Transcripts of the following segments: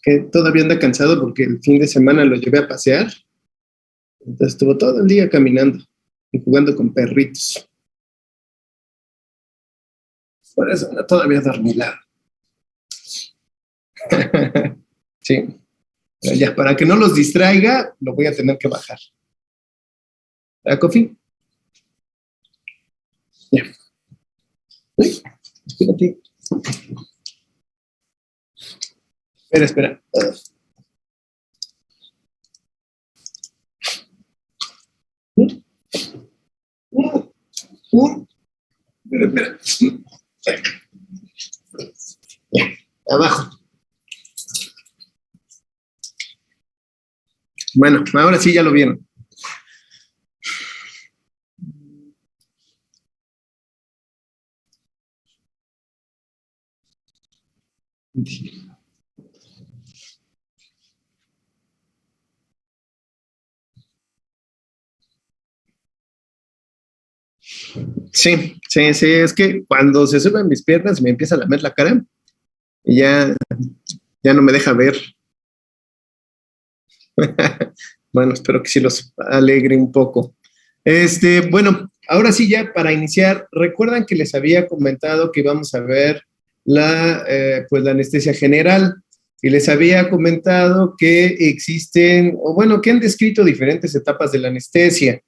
que todavía anda cansado porque el fin de semana lo llevé a pasear. Entonces estuvo todo el día caminando y jugando con perritos. Por eso anda todavía dormilado. Sí. Pero ya, para que no los distraiga, lo voy a tener que bajar. ¿A Coffee? Ya. Espérate. Espera. Espera. Ya, abajo. Bueno, ahora sí ya lo vieron. Sí, es que cuando se suben mis piernas me empieza a lamer la cara y ya no me deja ver. Bueno, espero que sí los alegre un poco. Bueno, ahora sí ya para iniciar, recuerdan que les había comentado que íbamos a ver pues la anestesia general y les había comentado que existen, o bueno, que han descrito diferentes etapas de la anestesia.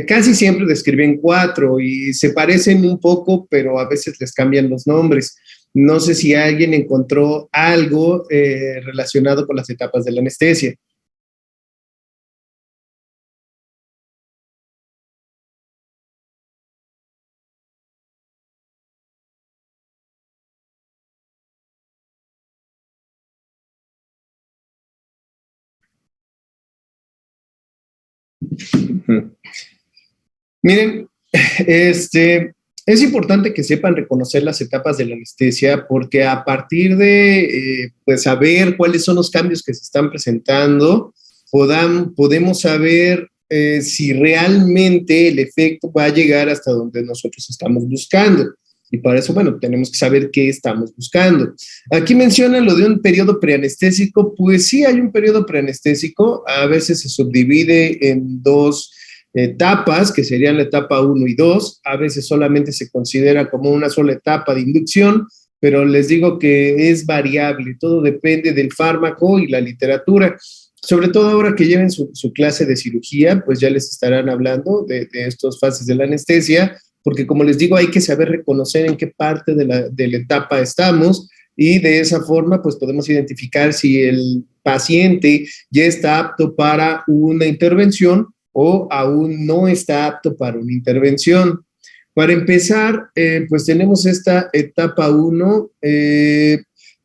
Casi siempre describen 4 y se parecen un poco, pero a veces les cambian los nombres. No sé si alguien encontró algo relacionado con las etapas de la anestesia. Miren, es importante que sepan reconocer las etapas de la anestesia porque a partir de pues saber cuáles son los cambios que se están presentando, podemos saber si realmente el efecto va a llegar hasta donde nosotros estamos buscando. Y para eso, bueno, tenemos que saber qué estamos buscando. Aquí mencionan lo de un periodo preanestésico. Pues sí, hay un periodo preanestésico. A veces se subdivide en 2 etapas, que serían la etapa 1 y 2. A veces solamente se considera como una sola etapa de inducción, pero les digo que es variable. Todo depende del fármaco y la literatura. Sobre todo ahora que lleven su clase de cirugía, pues ya les estarán hablando de estas fases de la anestesia, porque como les digo, hay que saber reconocer en qué parte de la etapa estamos y de esa forma pues podemos identificar si el paciente ya está apto para una intervención o aún no está apto para una intervención. Para empezar, pues tenemos esta etapa 1.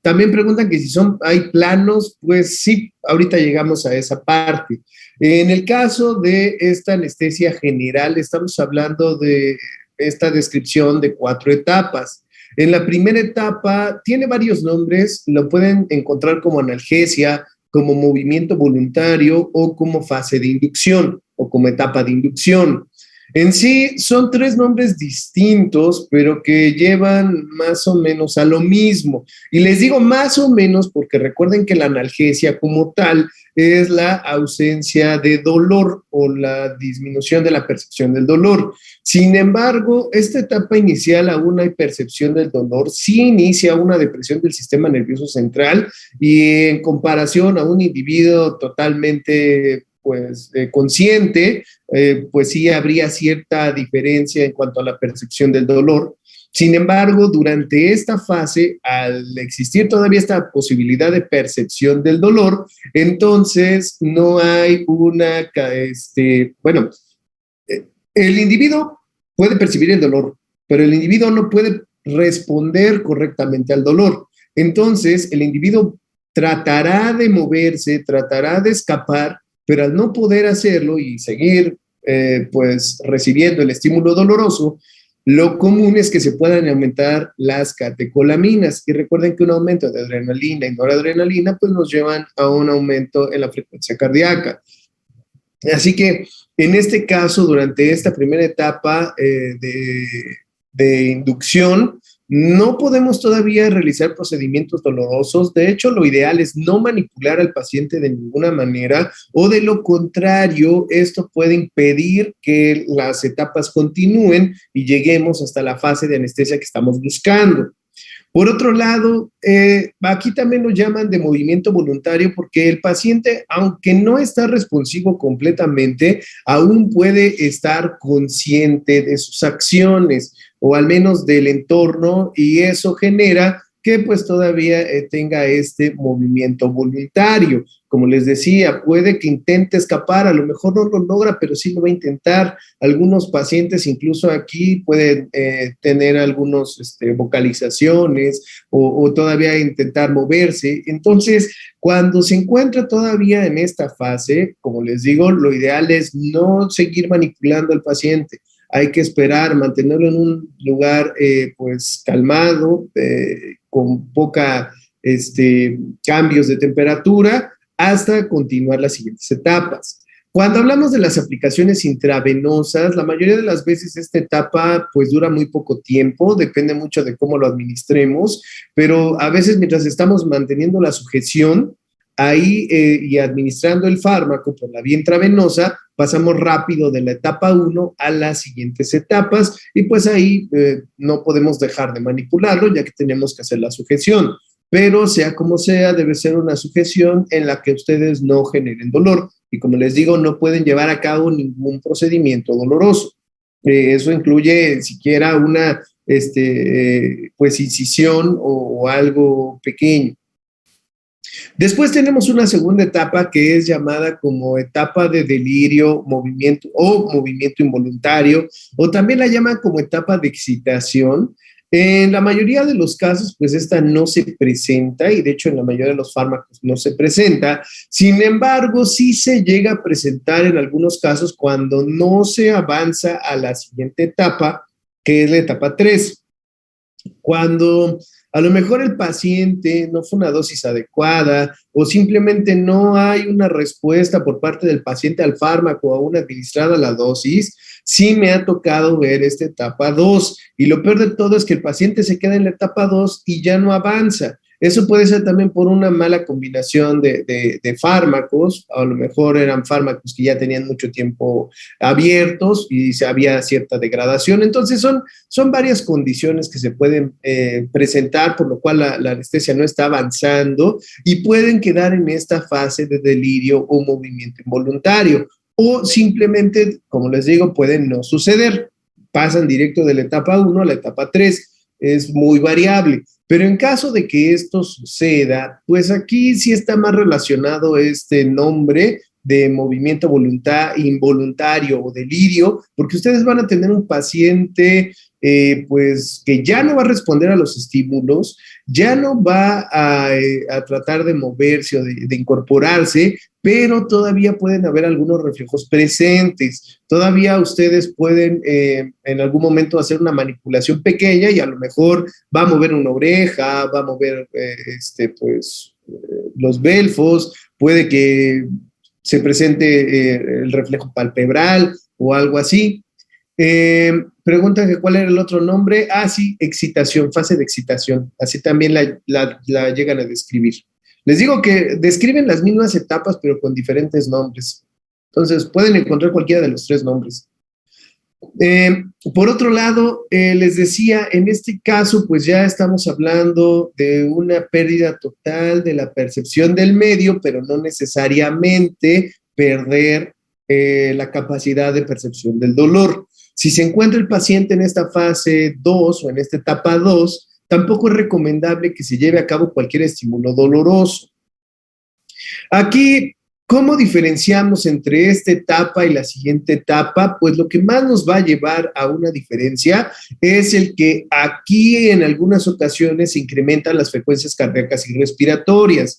También preguntan que si hay planos, pues sí, ahorita llegamos a esa parte. En el caso de esta anestesia general, estamos hablando de esta descripción de 4 etapas. En la primera etapa tiene varios nombres, lo pueden encontrar como analgesia, como movimiento voluntario o como fase de inducción o como etapa de inducción. En sí son 3 nombres distintos, pero que llevan más o menos a lo mismo. Y les digo más o menos porque recuerden que la analgesia como tal es la ausencia de dolor o la disminución de la percepción del dolor. Sin embargo, esta etapa inicial aún hay percepción del dolor, sí inicia una depresión del sistema nervioso central y en comparación a un individuo totalmente pues consciente, pues sí habría cierta diferencia en cuanto a la percepción del dolor. Sin embargo, durante esta fase, al existir todavía esta posibilidad de percepción del dolor, entonces no hay bueno, el individuo puede percibir el dolor, pero el individuo no puede responder correctamente al dolor. Entonces, el individuo tratará de moverse, tratará de escapar, pero al no poder hacerlo y seguir pues recibiendo el estímulo doloroso, lo común es que se puedan aumentar las catecolaminas. Y recuerden que un aumento de adrenalina y noradrenalina pues nos llevan a un aumento en la frecuencia cardíaca. Así que en este caso, durante esta primera etapa de inducción, No podemos todavía realizar procedimientos dolorosos. De hecho, lo ideal es no manipular al paciente de ninguna manera, o de lo contrario, esto puede impedir que las etapas continúen y lleguemos hasta la fase de anestesia que estamos buscando. Por otro lado, aquí también lo llaman de movimiento voluntario porque el paciente, aunque no está responsivo completamente, aún puede estar consciente de sus acciones o al menos del entorno, y eso genera que pues todavía tenga este movimiento voluntario. Como les decía, puede que intente escapar, a lo mejor no lo logra, pero sí lo va a intentar. Algunos pacientes incluso aquí pueden tener algunas vocalizaciones o todavía intentar moverse. Entonces, cuando se encuentra todavía en esta fase, como les digo, lo ideal es no seguir manipulando al paciente. Hay que esperar, mantenerlo en un lugar pues calmado, con poca cambios de temperatura, hasta continuar las siguientes etapas. Cuando hablamos de las aplicaciones intravenosas, la mayoría de las veces esta etapa pues dura muy poco tiempo, depende mucho de cómo lo administremos, pero a veces mientras estamos manteniendo la sujeción ahí y administrando el fármaco por la vía intravenosa, pasamos rápido de la etapa 1 a las siguientes etapas, y pues ahí no podemos dejar de manipularlo ya que tenemos que hacer la sujeción. Pero sea como sea, debe ser una sujeción en la que ustedes no generen dolor. Y como les digo, no pueden llevar a cabo ningún procedimiento doloroso. Eso incluye siquiera una pues incisión o algo pequeño. Después tenemos una segunda etapa que es llamada como etapa de delirio, movimiento o movimiento involuntario, o también la llaman como etapa de excitación. En la mayoría de los casos, pues esta no se presenta, y de hecho en la mayoría de los fármacos no se presenta. Sin embargo, sí se llega a presentar en algunos casos cuando no se avanza a la siguiente etapa, que es la etapa 3. Cuando a lo mejor el paciente no fue una dosis adecuada, o simplemente no hay una respuesta por parte del paciente al fármaco aún administrada la dosis, sí me ha tocado ver esta etapa 2. Y lo peor de todo es que el paciente se queda en la etapa 2 y ya no avanza. Eso puede ser también por una mala combinación de fármacos. A lo mejor eran fármacos que ya tenían mucho tiempo abiertos y había cierta degradación. Entonces son varias condiciones que se pueden presentar, por lo cual la anestesia no está avanzando y pueden quedar en esta fase de delirio o movimiento involuntario. O simplemente, como les digo, pueden no suceder. Pasan directo de la etapa 1 a la etapa 3. Es muy variable. Pero en caso de que esto suceda, pues aquí sí está más relacionado este nombre de movimiento involuntario o delirio, porque ustedes van a tener un paciente pues que ya no va a responder a los estímulos, ya no va a tratar de moverse o de incorporarse, pero todavía pueden haber algunos reflejos presentes. Todavía ustedes pueden en algún momento hacer una manipulación pequeña y a lo mejor va a mover una oreja, va a mover los belfos, puede que se presente el reflejo palpebral o algo así. Preguntan que cuál era el otro nombre. Ah, sí, excitación, fase de excitación. Así también la llegan a describir. Les digo que describen las mismas etapas, pero con diferentes nombres. Entonces, pueden encontrar cualquiera de los 3 nombres. Por otro lado, les decía, en este caso, pues ya estamos hablando de una pérdida total de la percepción del medio, pero no necesariamente perder la capacidad de percepción del dolor. Si se encuentra el paciente en esta fase 2 o en esta etapa 2, tampoco es recomendable que se lleve a cabo cualquier estímulo doloroso. Aquí, ¿cómo diferenciamos entre esta etapa y la siguiente etapa? Pues lo que más nos va a llevar a una diferencia es el que aquí en algunas ocasiones se incrementan las frecuencias cardíacas y respiratorias.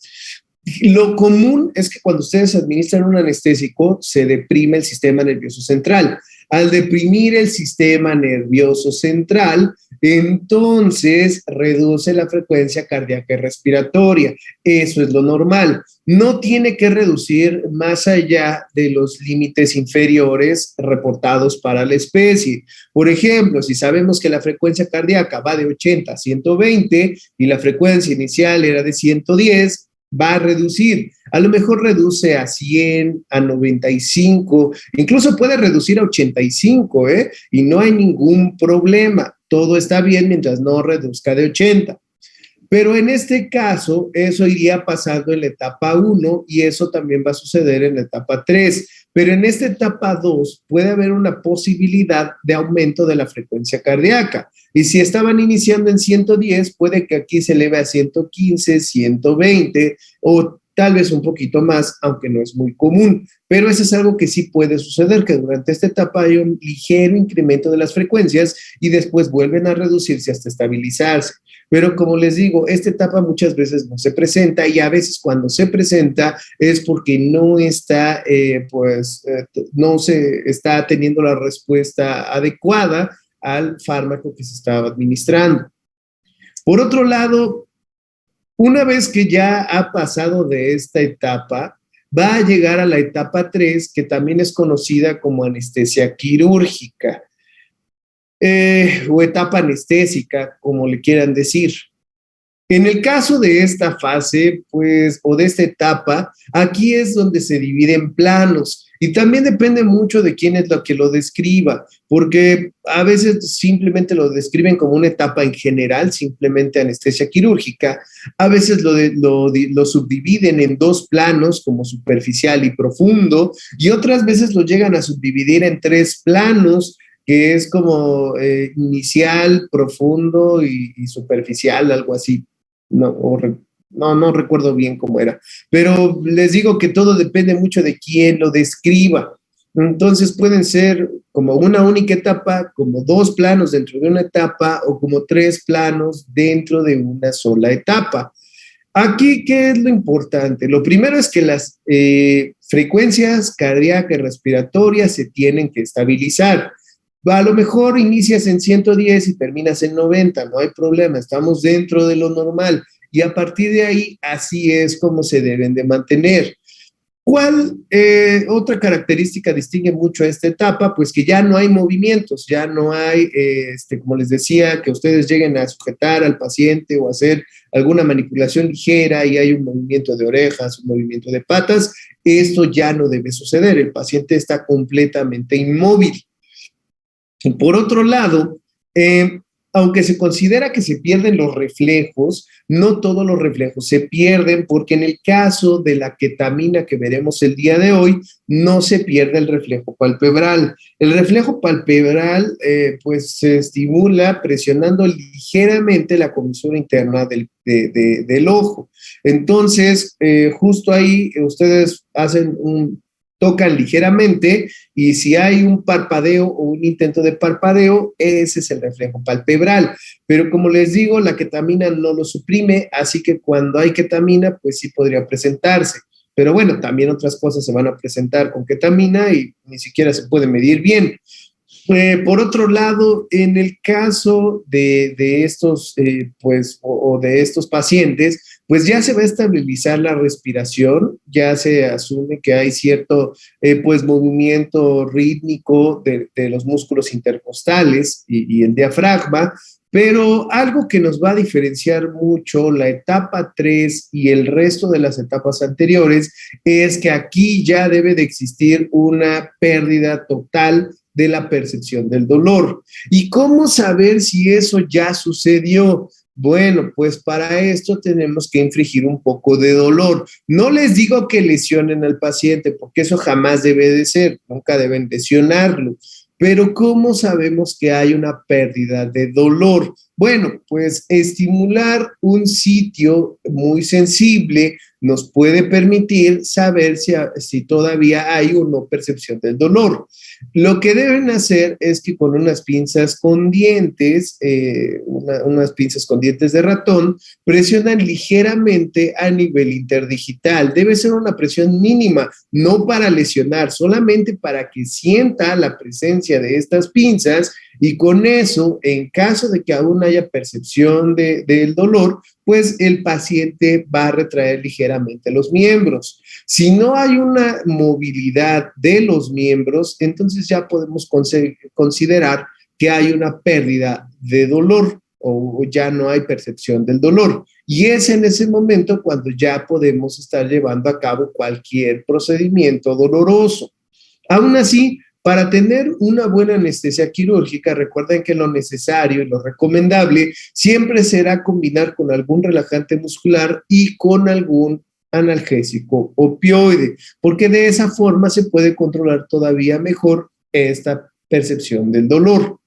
Lo común es que cuando ustedes administran un anestésico se deprime el sistema nervioso central. Al deprimir el sistema nervioso central, entonces reduce la frecuencia cardíaca y respiratoria. Eso es lo normal. No tiene que reducir más allá de los límites inferiores reportados para la especie. Por ejemplo, si sabemos que la frecuencia cardíaca va de 80 a 120 y la frecuencia inicial era de 110, va a reducir. A lo mejor reduce a 100, a 95, incluso puede reducir a 85, ¿eh? Y no hay ningún problema. Todo está bien mientras no reduzca de 80. Pero en este caso, eso iría pasando en la etapa 1 y eso también va a suceder en la etapa 3. Pero en esta etapa 2 puede haber una posibilidad de aumento de la frecuencia cardíaca. Y si estaban iniciando en 110, puede que aquí se eleve a 115, 120 o tal vez un poquito más, aunque no es muy común. Pero eso es algo que sí puede suceder, que durante esta etapa hay un ligero incremento de las frecuencias y después vuelven a reducirse hasta estabilizarse. Pero como les digo, esta etapa muchas veces no se presenta y a veces cuando se presenta es porque no está, no se está teniendo la respuesta adecuada al fármaco que se estaba administrando. Por otro lado, una vez que ya ha pasado de esta etapa, va a llegar a la etapa 3, que también es conocida como anestesia quirúrgica. O etapa anestésica, como le quieran decir. En el caso de esta fase, pues, o de esta etapa, aquí es donde se divide en planos y también depende mucho de quién es lo que lo describa, porque a veces simplemente lo describen como una etapa en general, simplemente anestesia quirúrgica, a veces lo subdividen en dos planos, como superficial y profundo, y otras veces lo llegan a subdividir en tres planos, que es como inicial, profundo y superficial, algo así. No recuerdo bien cómo era, pero les digo que todo depende mucho de quién lo describa. Entonces pueden ser como una única etapa, como dos planos dentro de una etapa o como tres planos dentro de una sola etapa. Aquí, ¿qué es lo importante? Lo primero es que las frecuencias cardíacas y respiratorias se tienen que estabilizar. A lo mejor inicias en 110 y terminas en 90, no hay problema, estamos dentro de lo normal. Y a partir de ahí, así es como se deben de mantener. ¿Cuál otra característica distingue mucho a esta etapa? Pues que ya no hay movimientos, ya no hay, como les decía, que ustedes lleguen a sujetar al paciente o hacer alguna manipulación ligera y hay un movimiento de orejas, un movimiento de patas. Esto ya no debe suceder, el paciente está completamente inmóvil. Por otro lado, aunque se considera que se pierden los reflejos, no todos los reflejos se pierden porque en el caso de la ketamina que veremos el día de hoy, no se pierde el reflejo palpebral. El reflejo palpebral pues se estimula presionando ligeramente la comisura interna del ojo. Entonces, justo ahí ustedes tocan ligeramente y si hay un parpadeo o un intento de parpadeo, ese es el reflejo palpebral. Pero como les digo, la ketamina no lo suprime, así que cuando hay ketamina, pues sí podría presentarse. Pero bueno, también otras cosas se van a presentar con ketamina y ni siquiera se puede medir bien. Por otro lado, en el caso de estos, o de estos pacientes, pues ya se va a estabilizar la respiración, ya se asume que hay cierto, movimiento rítmico de los músculos intercostales y el diafragma, pero algo que nos va a diferenciar mucho la etapa 3 y el resto de las etapas anteriores es que aquí ya debe de existir una pérdida total de la percepción del dolor. ¿Y cómo saber si eso ya sucedió? Bueno, pues para esto tenemos que infligir un poco de dolor. No les digo que lesionen al paciente, porque eso jamás debe de ser, nunca deben lesionarlo. Pero ¿cómo sabemos que hay una pérdida de dolor? Bueno, pues estimular un sitio muy sensible nos puede permitir saber si todavía hay o no percepción del dolor. Lo que deben hacer es que con unas pinzas con dientes, unas pinzas con dientes de ratón, presionan ligeramente a nivel interdigital. Debe ser una presión mínima, no para lesionar, solamente para que sienta la presencia de estas pinzas, y con eso, en caso de que aún haya percepción del dolor, pues el paciente va a retraer ligeramente los miembros. Si no hay una movilidad de los miembros, entonces ya podemos considerar que hay una pérdida de dolor o ya no hay percepción del dolor. Y es en ese momento cuando ya podemos estar llevando a cabo cualquier procedimiento doloroso. Aún así, para tener una buena anestesia quirúrgica, recuerden que lo necesario y lo recomendable siempre será combinar con algún relajante muscular y con algún analgésico opioide, porque de esa forma se puede controlar todavía mejor esta percepción del dolor.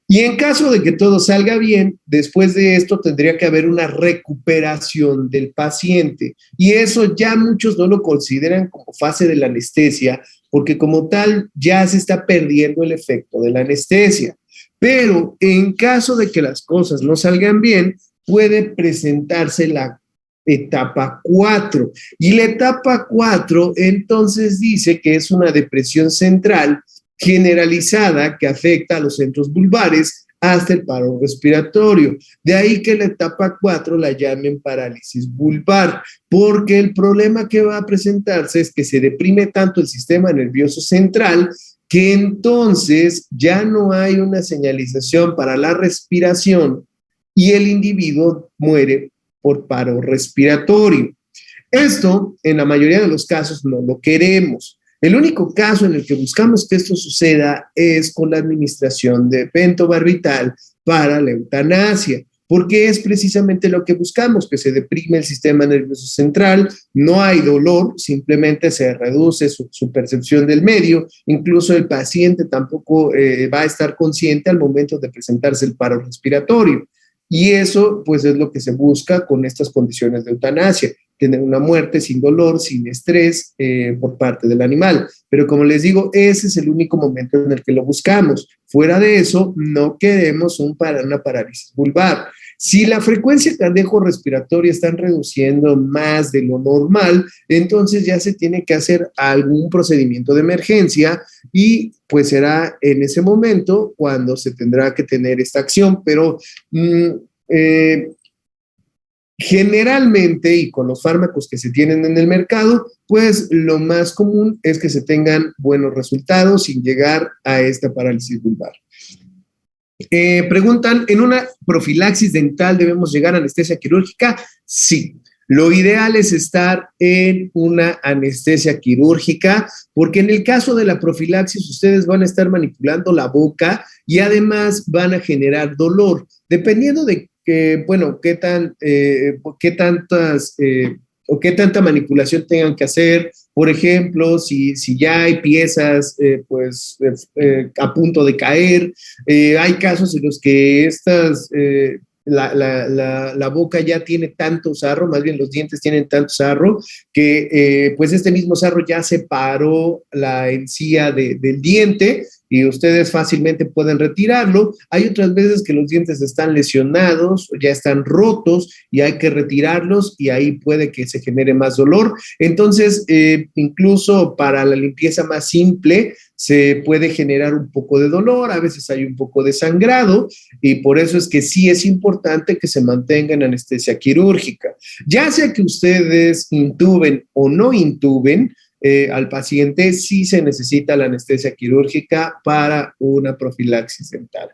Y en caso de que todo salga bien, después de esto tendría que haber una recuperación del paciente. Y eso ya muchos no lo consideran como fase de la anestesia, porque como tal ya se está perdiendo el efecto de la anestesia. Pero en caso de que las cosas no salgan bien, puede presentarse la etapa 4. Y la etapa 4 entonces dice que es una depresión central generalizada que afecta a los centros vulvares hasta el paro respiratorio. De ahí que la etapa 4 la llamen parálisis vulvar, porque el problema que va a presentarse es que se deprime tanto el sistema nervioso central que entonces ya no hay una señalización para la respiración y el individuo muere por paro respiratorio. Esto, en la mayoría de los casos, no lo queremos. El único caso en el que buscamos que esto suceda es con la administración de pentobarbital para la eutanasia, porque es precisamente lo que buscamos, que se deprime el sistema nervioso central, no hay dolor, simplemente se reduce su percepción del medio, incluso el paciente tampoco va a estar consciente al momento de presentarse el paro respiratorio. Y eso, pues, es lo que se busca con estas condiciones de eutanasia, tener una muerte sin dolor, sin estrés por parte del animal. Pero como les digo, ese es el único momento en el que lo buscamos. Fuera de eso, no queremos una parálisis vulvar. Si la frecuencia cardíaco-respiratoria están reduciendo más de lo normal, entonces ya se tiene que hacer algún procedimiento de emergencia y pues será en ese momento cuando se tendrá que tener esta acción, pero generalmente y con los fármacos que se tienen en el mercado, pues lo más común es que se tengan buenos resultados sin llegar a esta parálisis vulvar. Preguntan, ¿en una profilaxis dental debemos llegar a anestesia quirúrgica? Sí. Lo ideal es estar en una anestesia quirúrgica, porque en el caso de la profilaxis ustedes van a estar manipulando la boca y además van a generar dolor. Dependiendo de bueno, qué tantas o qué tanta manipulación tengan que hacer. Por ejemplo, si ya hay piezas a punto de caer, hay casos en los que la boca ya tiene tanto sarro, más bien los dientes tienen tanto sarro, que pues este mismo sarro ya separó la encía del diente y ustedes fácilmente pueden retirarlo. Hay otras veces que los dientes están lesionados, ya están rotos y hay que retirarlos y ahí puede que se genere más dolor. Entonces, incluso para la limpieza más simple, se puede generar un poco de dolor, a veces hay un poco de sangrado y por eso es que sí es importante que se mantenga en anestesia quirúrgica. Ya sea que ustedes intuben o no intuben, al paciente sí se necesita la anestesia quirúrgica para una profilaxis dental.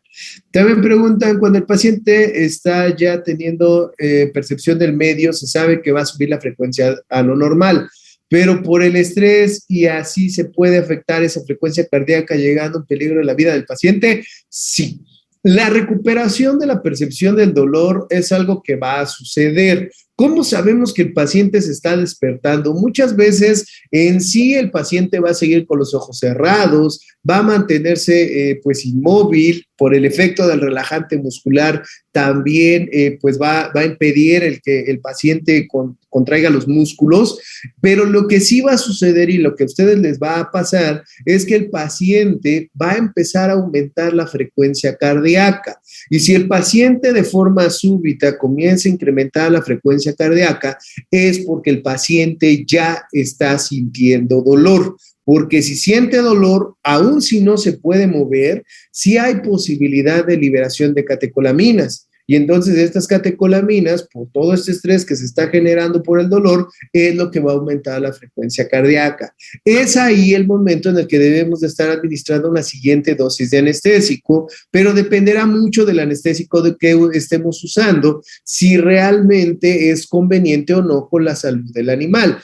También preguntan, cuando el paciente está ya teniendo percepción del medio, se sabe que va a subir la frecuencia a lo normal, pero por el estrés y así se puede afectar esa frecuencia cardíaca llegando a un peligro en la vida del paciente. Sí. La recuperación de la percepción del dolor es algo que va a suceder, ¿Cómo sabemos que el paciente se está despertando? Muchas veces en sí el paciente va a seguir con los ojos cerrados, va a mantenerse pues inmóvil por el efecto del relajante muscular, también pues va a impedir el que el paciente contraiga los músculos, pero lo que sí va a suceder y lo que a ustedes les va a pasar es que el paciente va a empezar a aumentar la frecuencia cardíaca. Y si el paciente de forma súbita comienza a incrementar la frecuencia cardíaca, es porque el paciente ya está sintiendo dolor. Porque si siente dolor, aun si no se puede mover, sí hay posibilidad de liberación de catecolaminas. Y entonces estas catecolaminas, por todo este estrés que se está generando por el dolor, es lo que va a aumentar la frecuencia cardíaca. Es ahí el momento en el que debemos de estar administrando una siguiente dosis de anestésico, pero dependerá mucho del anestésico de que estemos usando, si realmente es conveniente o no con la salud del animal.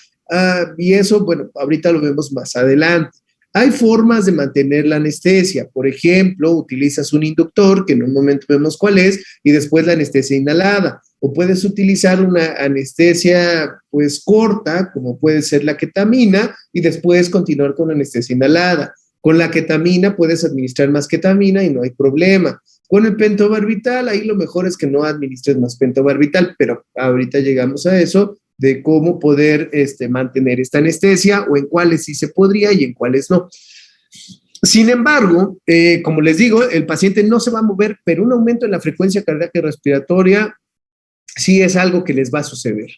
Y eso, bueno, ahorita lo vemos más adelante. Hay formas de mantener la anestesia. Por ejemplo, utilizas un inductor, que en un momento vemos cuál es, y después la anestesia inhalada. O puedes utilizar una anestesia pues corta, como puede ser la ketamina, y después continuar con anestesia inhalada. Con la ketamina puedes administrar más ketamina y no hay problema. Con el pentobarbital, ahí lo mejor es que no administres más pentobarbital, pero ahorita llegamos a eso, de cómo poder mantener esta anestesia o en cuáles sí se podría y en cuáles no. Sin embargo, como les digo, el paciente no se va a mover, pero un aumento en la frecuencia cardíaca y respiratoria sí es algo que les va a suceder.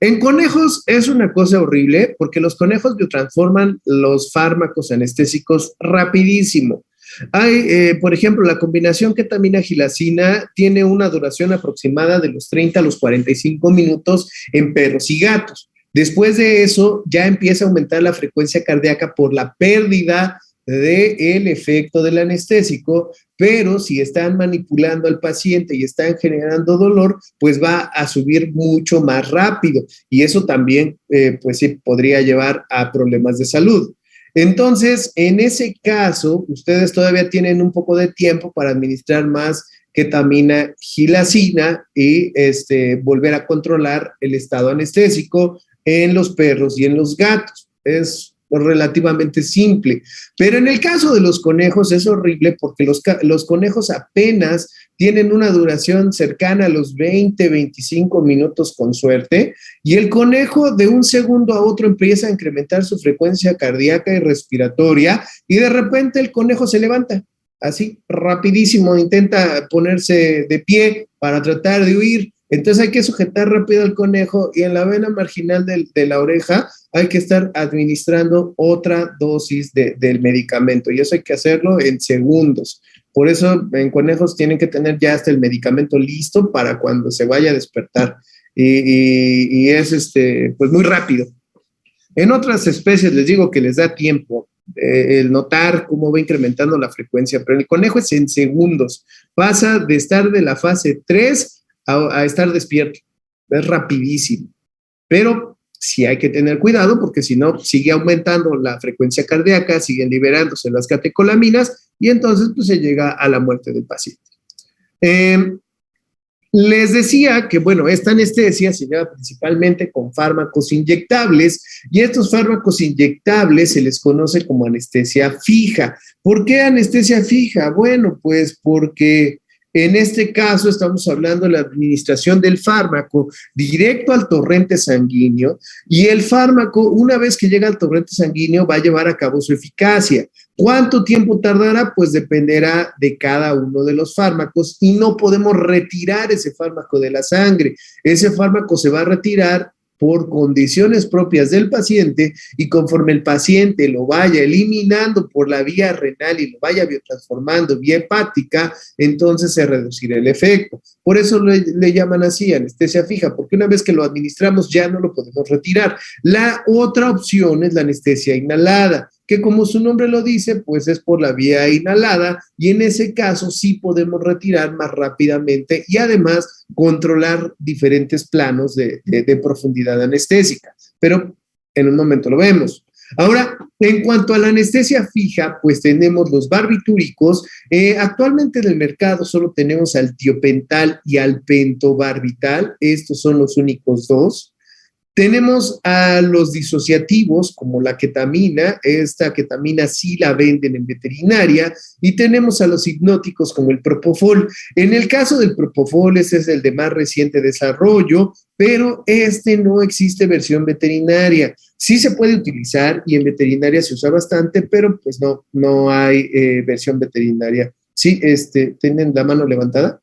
En conejos es una cosa horrible porque los conejos biotransforman los fármacos anestésicos rapidísimo. Hay, por ejemplo, la combinación ketamina-gilacina tiene una duración aproximada de los 30 a los 45 minutos en perros y gatos. Después de eso, ya empieza a aumentar la frecuencia cardíaca por la pérdida del efecto del anestésico, pero si están manipulando al paciente y están generando dolor, pues va a subir mucho más rápido y eso también, pues sí, podría llevar a problemas de salud. Entonces, en ese caso, ustedes todavía tienen un poco de tiempo para administrar más ketamina, gilacina y volver a controlar el estado anestésico en los perros y en los gatos. Es relativamente simple. Pero en el caso de los conejos es horrible porque los conejos apenas tienen una duración cercana a los 20, 25 minutos con suerte, y el conejo de un segundo a otro empieza a incrementar su frecuencia cardíaca y respiratoria, y de repente el conejo se levanta, así rapidísimo, intenta ponerse de pie para tratar de huir. Entonces hay que sujetar rápido al conejo y en la vena marginal de la oreja hay que estar administrando otra dosis del medicamento y eso hay que hacerlo en segundos. Por eso en conejos tienen que tener ya hasta el medicamento listo para cuando se vaya a despertar y es pues muy rápido. En otras especies les digo que les da tiempo el notar cómo va incrementando la frecuencia, pero el conejo es en segundos. Pasa de estar de la fase 3 a estar despierto. Es rapidísimo. Pero sí hay que tener cuidado porque si no, sigue aumentando la frecuencia cardíaca, siguen liberándose las catecolaminas y entonces pues se llega a la muerte del paciente. Les decía que, bueno, esta anestesia se lleva principalmente con fármacos inyectables y estos fármacos inyectables se les conoce como anestesia fija. ¿Por qué anestesia fija? Bueno, pues porque en este caso estamos hablando de la administración del fármaco directo al torrente sanguíneo y el fármaco, una vez que llega al torrente sanguíneo, va a llevar a cabo su eficacia. ¿Cuánto tiempo tardará? Pues dependerá de cada uno de los fármacos y no podemos retirar ese fármaco de la sangre. Ese fármaco se va a retirar por condiciones propias del paciente y conforme el paciente lo vaya eliminando por la vía renal y lo vaya biotransformando vía hepática, entonces se reducirá el efecto. Por eso le llaman así anestesia fija, porque una vez que lo administramos ya no lo podemos retirar. La otra opción es la anestesia inhalada, que como su nombre lo dice, pues es por la vía inhalada y en ese caso sí podemos retirar más rápidamente y además controlar diferentes planos de profundidad anestésica. Pero en un momento lo vemos. Ahora, en cuanto a la anestesia fija, pues tenemos los barbitúricos. Actualmente en el mercado solo tenemos al tiopental y al pentobarbital. Estos son los únicos dos. Tenemos a los disociativos, como la ketamina, esta ketamina sí la venden en veterinaria, y tenemos a los hipnóticos como el propofol. En el caso del propofol, ese es el de más reciente desarrollo, pero este no existe versión veterinaria. Sí se puede utilizar y en veterinaria se usa bastante, pero pues no hay versión veterinaria. Sí, ¿tienen la mano levantada?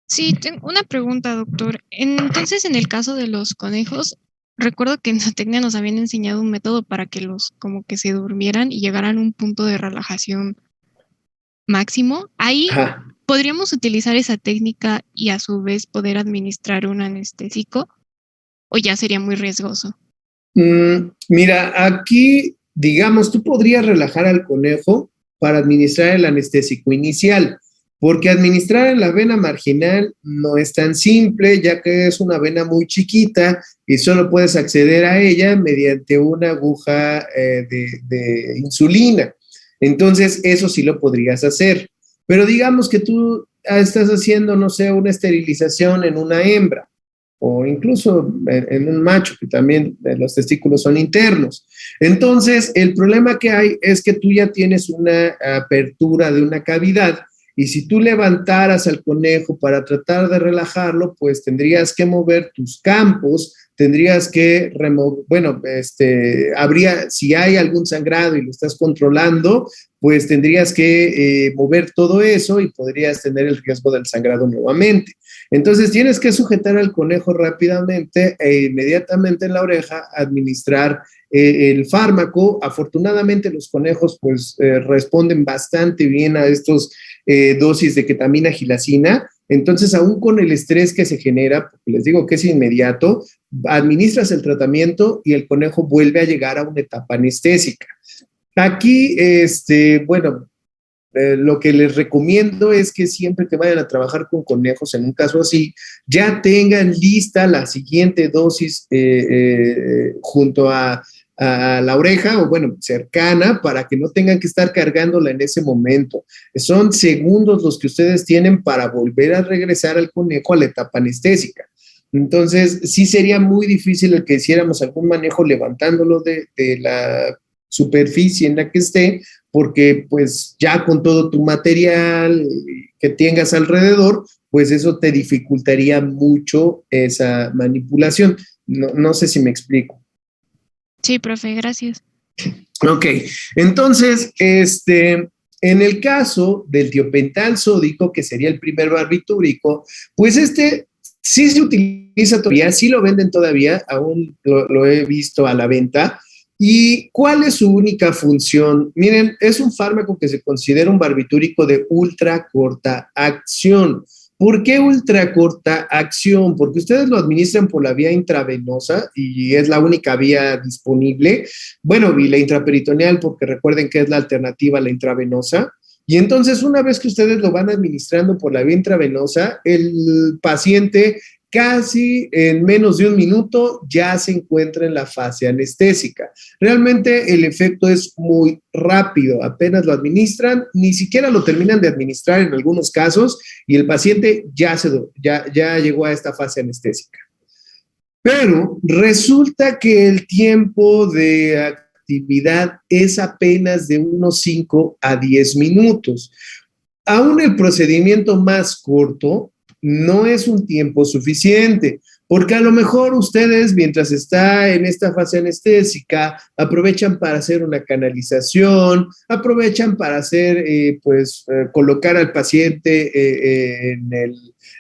Sí, tengo una pregunta, doctor. Entonces, en el caso de los conejos, recuerdo que en zootecnia nos habían enseñado un método para que los como que se durmieran y llegaran a un punto de relajación máximo. Ahí Ajá. podríamos utilizar esa técnica y a su vez poder administrar un anestésico, o ya sería muy riesgoso. Mira, aquí, digamos, tú podrías relajar al conejo para administrar el anestésico inicial, porque administrar en la vena marginal no es tan simple, ya que es una vena muy chiquita y solo puedes acceder a ella mediante una aguja de insulina. Entonces, eso sí lo podrías hacer. Pero digamos que tú estás haciendo, no sé, una esterilización en una hembra o incluso en un macho, que también los testículos son internos. Entonces, el problema que hay es que tú ya tienes una apertura de una cavidad y si tú levantaras al conejo para tratar de relajarlo, pues tendrías que mover tus campos, tendrías que remover, bueno, habría, si hay algún sangrado y lo estás controlando, pues tendrías que mover todo eso y podrías tener el riesgo del sangrado nuevamente. Entonces tienes que sujetar al conejo rápidamente e inmediatamente en la oreja administrar el fármaco. Afortunadamente los conejos pues responden bastante bien a estos dosis de ketamina gilacina. Entonces, aún con el estrés que se genera, porque les digo que es inmediato, administras el tratamiento y el conejo vuelve a llegar a una etapa anestésica. Aquí, bueno, lo que les recomiendo es que siempre que vayan a trabajar con conejos, en un caso así, ya tengan lista la siguiente dosis junto a la oreja o bueno, cercana para que no tengan que estar cargándola en ese momento. Son segundos los que ustedes tienen para volver a regresar al conejo a la etapa anestésica. Entonces, sí sería muy difícil el que hiciéramos algún manejo levantándolo de la superficie en la que esté, porque pues ya con todo tu material que tengas alrededor, pues eso te dificultaría mucho esa manipulación. No sé si me explico. Sí, profe, gracias. Ok, entonces, en el caso del tiopental sódico, que sería el primer barbitúrico, pues sí se utiliza todavía, sí lo venden todavía, aún lo he visto a la venta. ¿Y cuál es su única función? Miren, es un fármaco que se considera un barbitúrico de ultra corta acción. ¿Por qué ultra corta acción? Porque ustedes lo administran por la vía intravenosa y es la única vía disponible. Bueno, y la intraperitoneal, porque recuerden que es la alternativa a la intravenosa. Y entonces, una vez que ustedes lo van administrando por la vía intravenosa, el paciente casi en menos de un minuto ya se encuentra en la fase anestésica. Realmente el efecto es muy rápido, apenas lo administran, ni siquiera lo terminan de administrar en algunos casos y el paciente ya llegó a esta fase anestésica. Pero resulta que el tiempo de actividad es apenas de unos 5 a 10 minutos. Aún el procedimiento más corto no es un tiempo suficiente, porque a lo mejor ustedes, mientras está en esta fase anestésica, aprovechan para hacer una canalización, aprovechan para hacer, colocar al paciente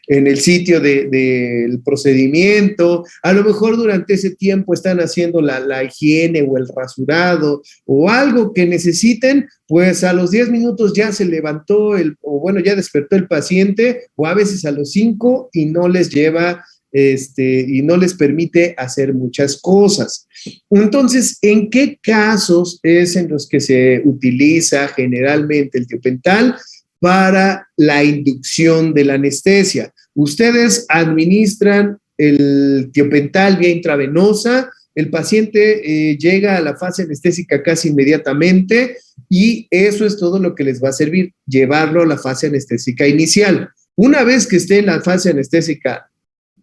en el sitio del procedimiento. A lo mejor durante ese tiempo están haciendo la higiene o el rasurado o algo que necesiten, pues a los 10 minutos ya se levantó o bueno, ya despertó el paciente, o a veces a los 5 y no les lleva, y no les permite hacer muchas cosas. Entonces, ¿en qué casos es en los que se utiliza generalmente el tiopental? Para la inducción de la anestesia. Ustedes administran el tiopental vía intravenosa el paciente llega a la fase anestésica casi inmediatamente y eso es todo lo que les va a servir, llevarlo a la fase anestésica inicial. Una vez que esté en la fase anestésica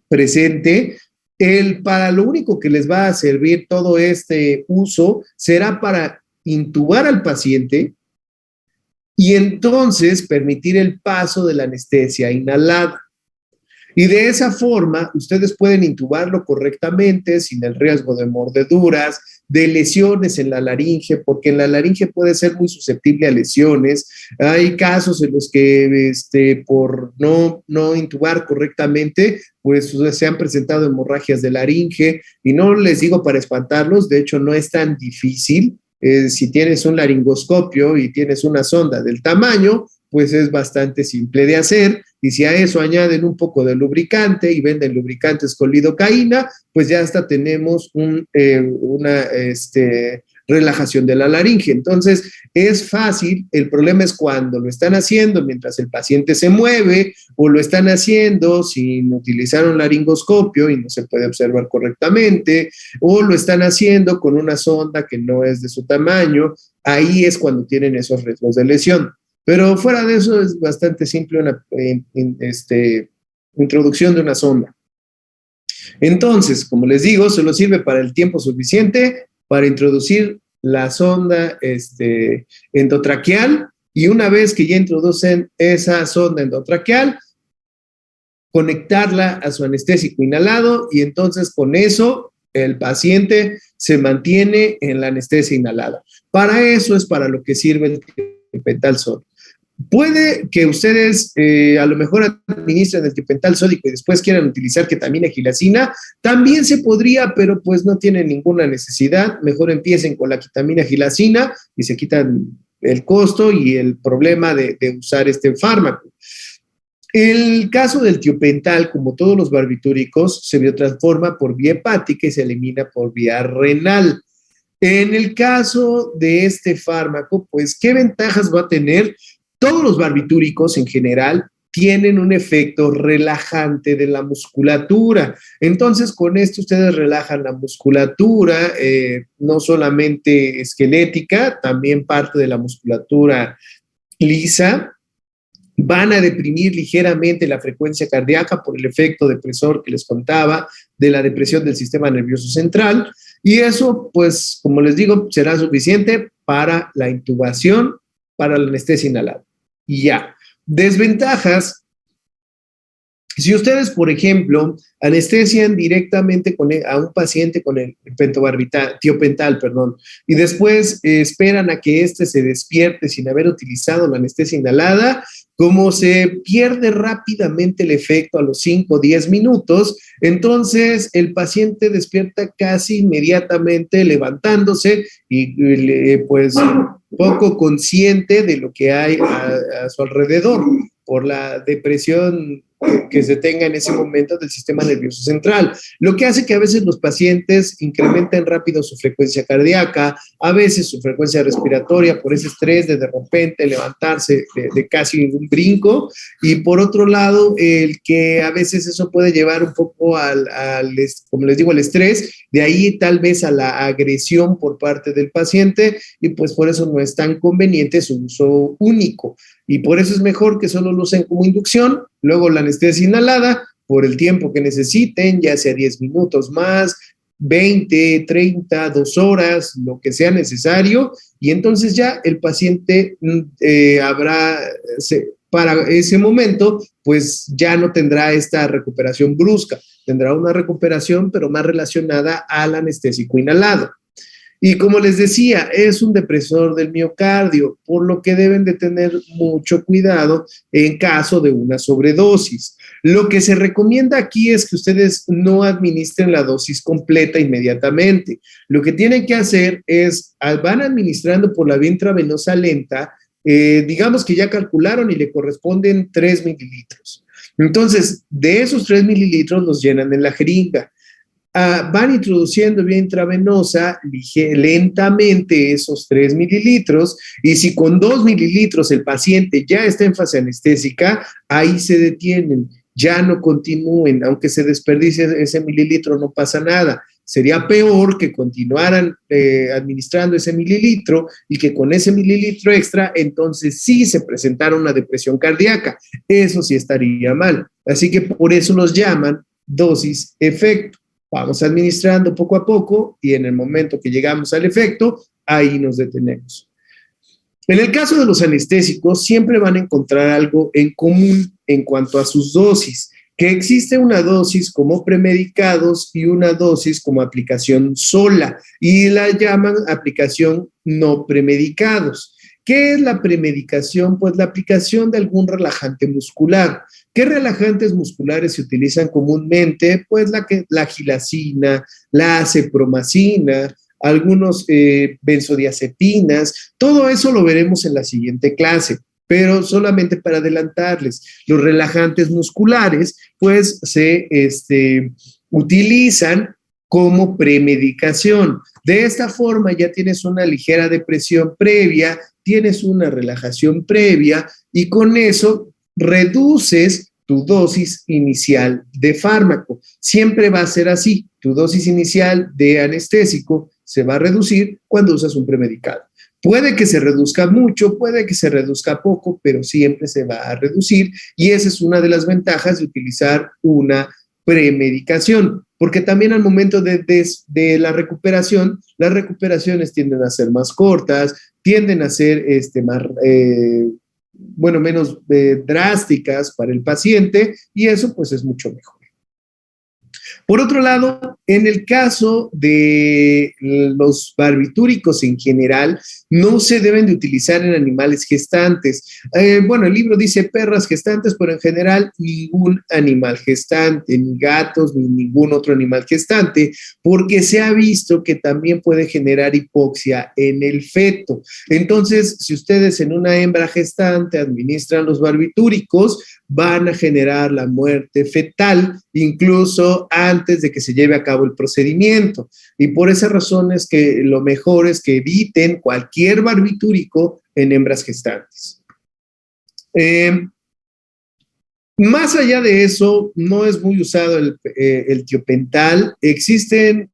presente, para lo único que les va a servir todo este uso será para intubar al paciente y entonces permitir el paso de la anestesia inhalada. Y de esa forma, ustedes pueden intubarlo correctamente, sin el riesgo de mordeduras, de lesiones en la laringe, porque en la laringe puede ser muy susceptible a lesiones. Hay casos en los que por no intubar correctamente, pues se han presentado hemorragias de laringe, y no les digo para espantarlos, de hecho no es tan difícil. Si tienes un laringoscopio y tienes una sonda del tamaño, pues es bastante simple de hacer, y si a eso añaden un poco de lubricante y venden lubricantes con lidocaína, pues ya hasta tenemos una relajación de la laringe. Entonces, es fácil. El problema es cuando lo están haciendo mientras el paciente se mueve, o lo están haciendo sin utilizar un laringoscopio y no se puede observar correctamente, o lo están haciendo con una sonda que no es de su tamaño. Ahí es cuando tienen esos riesgos de lesión. Pero fuera de eso es bastante simple una introducción de una sonda. Entonces, como les digo, solo sirve para el tiempo suficiente para introducir la sonda endotraqueal, y una vez que ya introducen esa sonda endotraqueal, conectarla a su anestésico inhalado, y entonces con eso el paciente se mantiene en la anestesia inhalada. Para eso es para lo que sirve el tiopental sódico. Puede que ustedes a lo mejor administren el tiopental sódico y después quieran utilizar ketamina gilacina, también se podría, pero pues no tienen ninguna necesidad. Mejor empiecen con la ketamina gilacina y se quitan el costo y el problema de usar este fármaco. El caso del tiopental, como todos los barbitúricos, se biotransforma por vía hepática y se elimina por vía renal. En el caso de este fármaco, pues, ¿qué ventajas va a tener? Todos los barbitúricos en general tienen un efecto relajante de la musculatura. Entonces, con esto ustedes relajan la musculatura, no solamente esquelética, también parte de la musculatura lisa. Van a deprimir ligeramente la frecuencia cardíaca por el efecto depresor que les contaba de la depresión del sistema nervioso central. Y eso, pues, como les digo, será suficiente para la intubación, para la anestesia inhalada. Y ya. Desventajas: si ustedes, por ejemplo, anestesian directamente a un paciente con el tiopental, y después esperan a que éste se despierte sin haber utilizado la anestesia inhalada, como se pierde rápidamente el efecto a los 5 o 10 minutos, entonces el paciente despierta casi inmediatamente levantándose y pues poco consciente de lo que hay a su alrededor por la depresión que se tenga en ese momento del sistema nervioso central, lo que hace que a veces los pacientes incrementen rápido su frecuencia cardíaca, a veces su frecuencia respiratoria por ese estrés de repente levantarse de casi un brinco, y por otro lado, el que a veces eso puede llevar un poco como les digo, al estrés, de ahí tal vez a la agresión por parte del paciente, y pues por eso no es tan conveniente su uso único. Y por eso es mejor que solo lo usen como inducción, luego la anestesia inhalada por el tiempo que necesiten, ya sea 10 minutos más, 20, 30, 2 horas, lo que sea necesario, y entonces ya el paciente para ese momento, pues ya no tendrá esta recuperación brusca, tendrá una recuperación pero más relacionada al anestésico inhalado. Y como les decía, es un depresor del miocardio, por lo que deben de tener mucho cuidado en caso de una sobredosis. Lo que se recomienda aquí es que ustedes no administren la dosis completa inmediatamente. Lo que tienen que hacer es, van administrando por la vía intravenosa lenta, digamos que ya calcularon y le corresponden 3 mililitros. Entonces, de esos 3 mililitros los llenan en la jeringa. Van introduciendo vía intravenosa lentamente esos 3 mililitros, y si con 2 mililitros el paciente ya está en fase anestésica, ahí se detienen, ya no continúen, aunque se desperdicie ese mililitro no pasa nada, sería peor que continuaran administrando ese mililitro y que con ese mililitro extra, entonces sí se presentara una depresión cardíaca. Eso sí estaría mal. Así que por eso los llaman dosis-efecto. Vamos administrando poco a poco y en el momento que llegamos al efecto, ahí nos detenemos. En el caso de los anestésicos, siempre van a encontrar algo en común en cuanto a sus dosis, que existe una dosis como premedicados y una dosis como aplicación sola, y la llaman aplicación no premedicados. ¿Qué es la premedicación? Pues la aplicación de algún relajante muscular. ¿Qué relajantes musculares se utilizan comúnmente? Pues la gilacina, la acepromacina, algunos benzodiazepinas, todo eso lo veremos en la siguiente clase, pero solamente para adelantarles, los relajantes musculares pues se utilizan como premedicación. De esta forma ya tienes una ligera depresión previa, tienes una relajación previa y con eso reduces tu dosis inicial de fármaco. Siempre va a ser así, tu dosis inicial de anestésico se va a reducir cuando usas un premedicado. Puede que se reduzca mucho, puede que se reduzca poco, pero siempre se va a reducir y esa es una de las ventajas de utilizar una premedicación, porque también al momento de la recuperación, las recuperaciones tienden a ser más cortas, tienden a ser menos drásticas para el paciente y eso pues es mucho mejor. Por otro lado, en el caso de los barbitúricos en general, no se deben de utilizar en animales gestantes. El libro dice perras gestantes, pero en general ningún animal gestante, ni gatos, ni ningún otro animal gestante, porque se ha visto que también puede generar hipoxia en el feto. Entonces, si ustedes en una hembra gestante administran los barbitúricos, van a generar la muerte fetal, incluso antes de que se lleve a cabo el procedimiento. Y por esa razón es que lo mejor es que eviten cualquier barbitúrico en hembras gestantes. Más allá de eso, no es muy usado el tiopental. Existen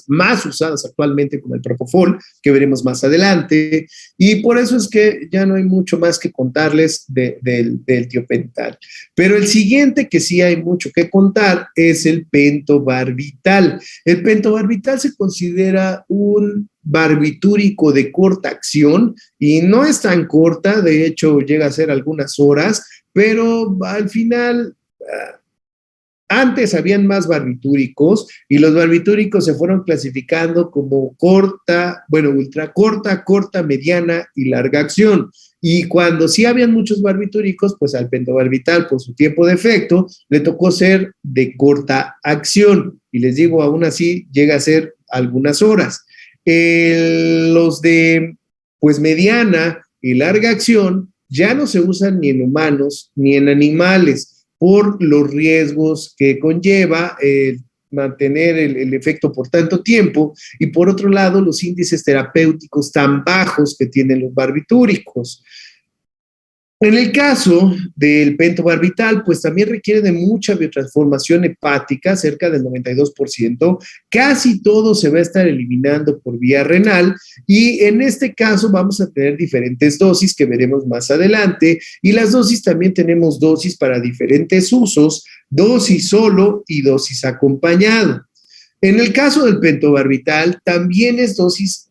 más usadas actualmente como el propofol, que veremos más adelante, y por eso es que ya no hay mucho más que contarles del tiopental. Pero el siguiente que sí hay mucho que contar es el pentobarbital. El pentobarbital se considera un barbitúrico de corta acción y no es tan corta, de hecho llega a ser algunas horas, pero al final antes habían más barbitúricos y los barbitúricos se fueron clasificando como ultra corta, mediana y larga acción. Y cuando sí habían muchos barbitúricos, pues al pentobarbital, por su tiempo de efecto, le tocó ser de corta acción. Y les digo, aún así, llega a ser algunas horas. Los de, mediana y larga acción ya no se usan ni en humanos ni en animales, por los riesgos que conlleva mantener el efecto por tanto tiempo y por otro lado los índices terapéuticos tan bajos que tienen los barbitúricos. En el caso del pentobarbital, pues también requiere de mucha biotransformación hepática, cerca del 92%. Casi todo se va a estar eliminando por vía renal y en este caso vamos a tener diferentes dosis que veremos más adelante y las dosis también tenemos dosis para diferentes usos, dosis solo y dosis acompañado. En el caso del pentobarbital también es dosis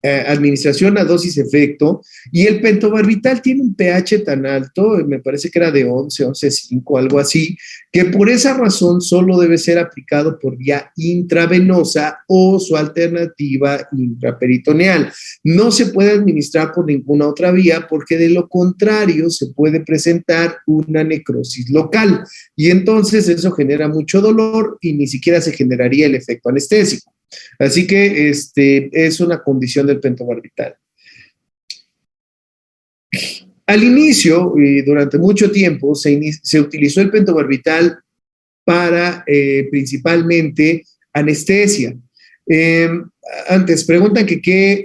administración a dosis efecto y el pentobarbital tiene un pH tan alto, me parece que era de 11.5, algo así, que por esa razón solo debe ser aplicado por vía intravenosa o su alternativa intraperitoneal. No se puede administrar por ninguna otra vía porque de lo contrario se puede presentar una necrosis local y entonces eso genera mucho dolor y ni siquiera se generaría el efecto anestésico. Así que es una condición del pentobarbital. Al inicio y durante mucho tiempo se utilizó el pentobarbital para principalmente anestesia. Antes preguntan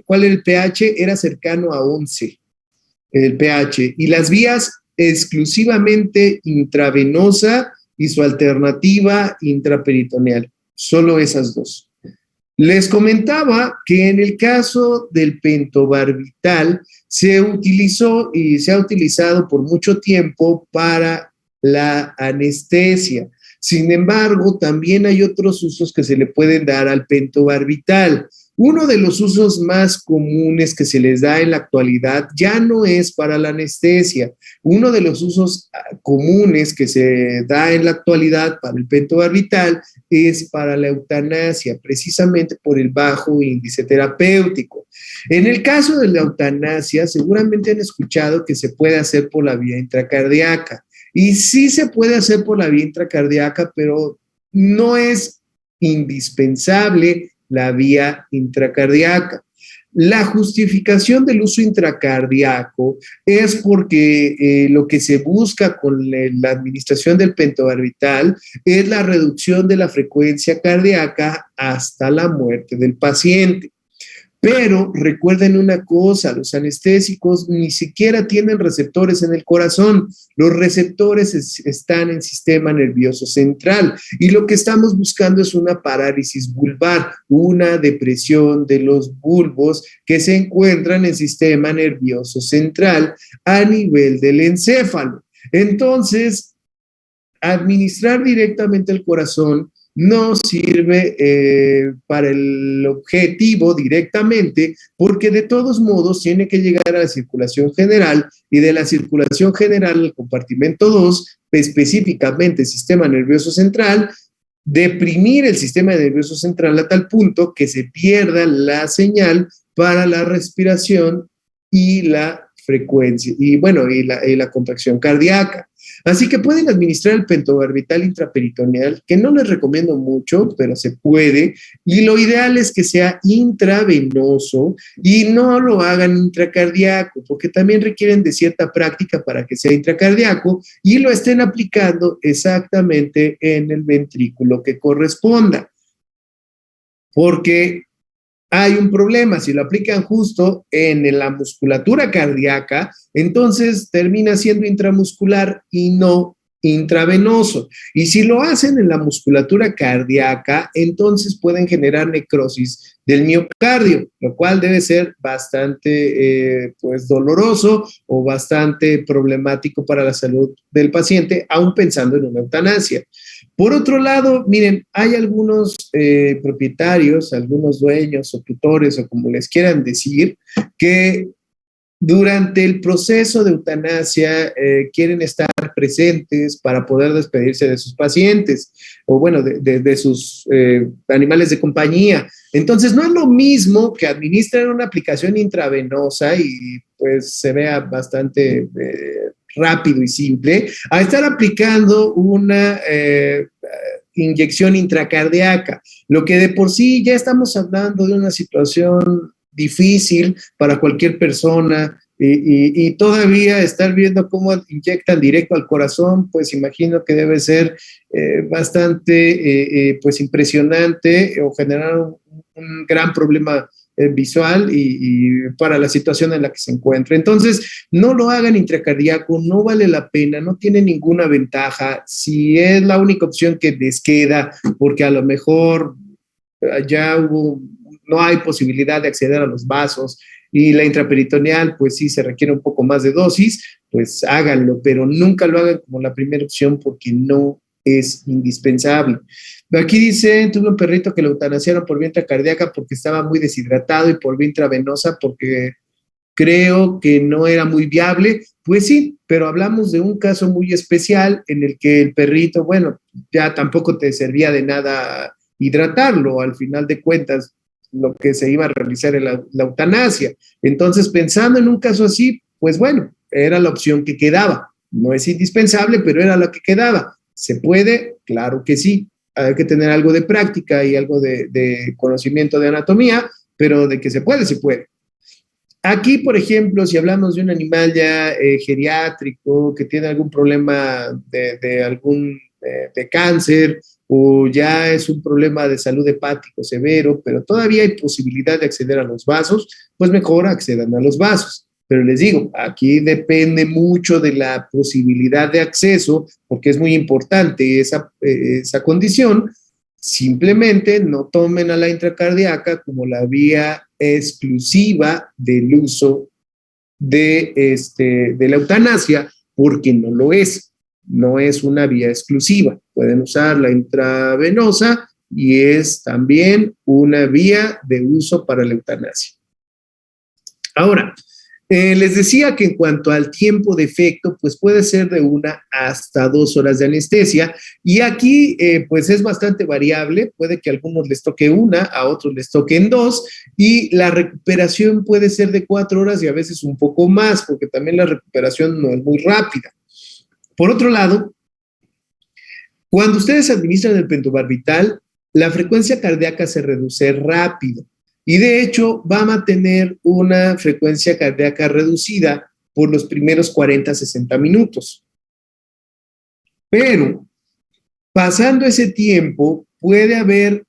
cuál era el pH, era cercano a 11 el pH y las vías exclusivamente intravenosa y su alternativa intraperitoneal. Solo esas dos. Les comentaba que en el caso del pentobarbital se utilizó y se ha utilizado por mucho tiempo para la anestesia. Sin embargo, también hay otros usos que se le pueden dar al pentobarbital. Uno de los usos más comunes que se les da en la actualidad ya no es para la anestesia. Uno de los usos comunes que se da en la actualidad para el pentobarbital es para la eutanasia, precisamente por el bajo índice terapéutico. En el caso de la eutanasia, seguramente han escuchado que se puede hacer por la vía intracardíaca. Y sí se puede hacer por la vía intracardíaca, pero no es indispensable la vía intracardíaca. La justificación del uso intracardíaco es porque lo que se busca con la administración del pentobarbital es la reducción de la frecuencia cardíaca hasta la muerte del paciente. Pero recuerden una cosa, los anestésicos ni siquiera tienen receptores en el corazón, los receptores están en el sistema nervioso central y lo que estamos buscando es una parálisis vulvar, una depresión de los bulbos que se encuentran en el sistema nervioso central a nivel del encéfalo. Entonces, administrar directamente el corazón no sirve para el objetivo directamente, porque de todos modos tiene que llegar a la circulación general y de la circulación general al compartimento 2, específicamente el sistema nervioso central, deprimir el sistema nervioso central a tal punto que se pierda la señal para la respiración y la frecuencia, y bueno, y la contracción cardíaca. Así que pueden administrar el pentobarbital intraperitoneal, que no les recomiendo mucho, pero se puede, y lo ideal es que sea intravenoso y no lo hagan intracardíaco, porque también requieren de cierta práctica para que sea intracardíaco y lo estén aplicando exactamente en el ventrículo que corresponda. Porque hay un problema, si lo aplican justo en la musculatura cardíaca, entonces termina siendo intramuscular y no intravenoso. Y si lo hacen en la musculatura cardíaca, entonces pueden generar necrosis del miocardio, lo cual debe ser bastante pues doloroso o bastante problemático para la salud del paciente, aún pensando en una eutanasia. Por otro lado, miren, hay algunos propietarios, algunos dueños o tutores o como les quieran decir, que durante el proceso de eutanasia quieren estar presentes para poder despedirse de sus pacientes o bueno, de sus animales de compañía. Entonces, no es lo mismo que administrar una aplicación intravenosa y pues se vea bastante rápido y simple, a estar aplicando una inyección intracardíaca, lo que de por sí ya estamos hablando de una situación difícil para cualquier persona y todavía estar viendo cómo inyectan directo al corazón, pues imagino que debe ser bastante pues impresionante o generar un gran problema visual y para la situación en la que se encuentra. Entonces, no lo hagan intracardíaco, no vale la pena, no tiene ninguna ventaja. Si es la única opción que les queda, porque a lo mejor ya no hay posibilidad de acceder a los vasos y la intraperitoneal, pues sí, se requiere un poco más de dosis, pues háganlo, pero nunca lo hagan como la primera opción porque no es indispensable. Aquí dice, tuve un perrito que lo eutanasiaron por vía intracardíaca porque estaba muy deshidratado y por vía intravenosa porque creo que no era muy viable. Pues sí, pero hablamos de un caso muy especial en el que el perrito, bueno, ya tampoco te servía de nada hidratarlo, al final de cuentas, lo que se iba a realizar en la eutanasia. Entonces, pensando en un caso así, pues bueno, era la opción que quedaba. No es indispensable, pero era la que quedaba. ¿Se puede? Claro que sí. Hay que tener algo de práctica y algo de conocimiento de anatomía, pero de que se puede, se puede. Aquí, por ejemplo, si hablamos de un animal ya geriátrico que tiene algún problema de cáncer o ya es un problema de salud hepático severo, pero todavía hay posibilidad de acceder a los vasos, pues mejor accedan a los vasos. Pero les digo, aquí depende mucho de la posibilidad de acceso, porque es muy importante esa condición. Simplemente no tomen a la intracardíaca como la vía exclusiva del uso de la eutanasia, porque no lo es. No es una vía exclusiva. Pueden usar la intravenosa y es también una vía de uso para la eutanasia. Ahora, les decía que en cuanto al tiempo de efecto, pues puede ser de 1 hasta 2 horas de anestesia, y aquí pues es bastante variable, puede que a algunos les toque 1, a otros les toquen 2, y la recuperación puede ser de 4 horas y a veces un poco más, porque también la recuperación no es muy rápida. Por otro lado, cuando ustedes administran el pentobarbital, la frecuencia cardíaca se reduce rápido. Y de hecho, van a tener una frecuencia cardíaca reducida por los primeros 40, 60 minutos. Pero, pasando ese tiempo, puede haber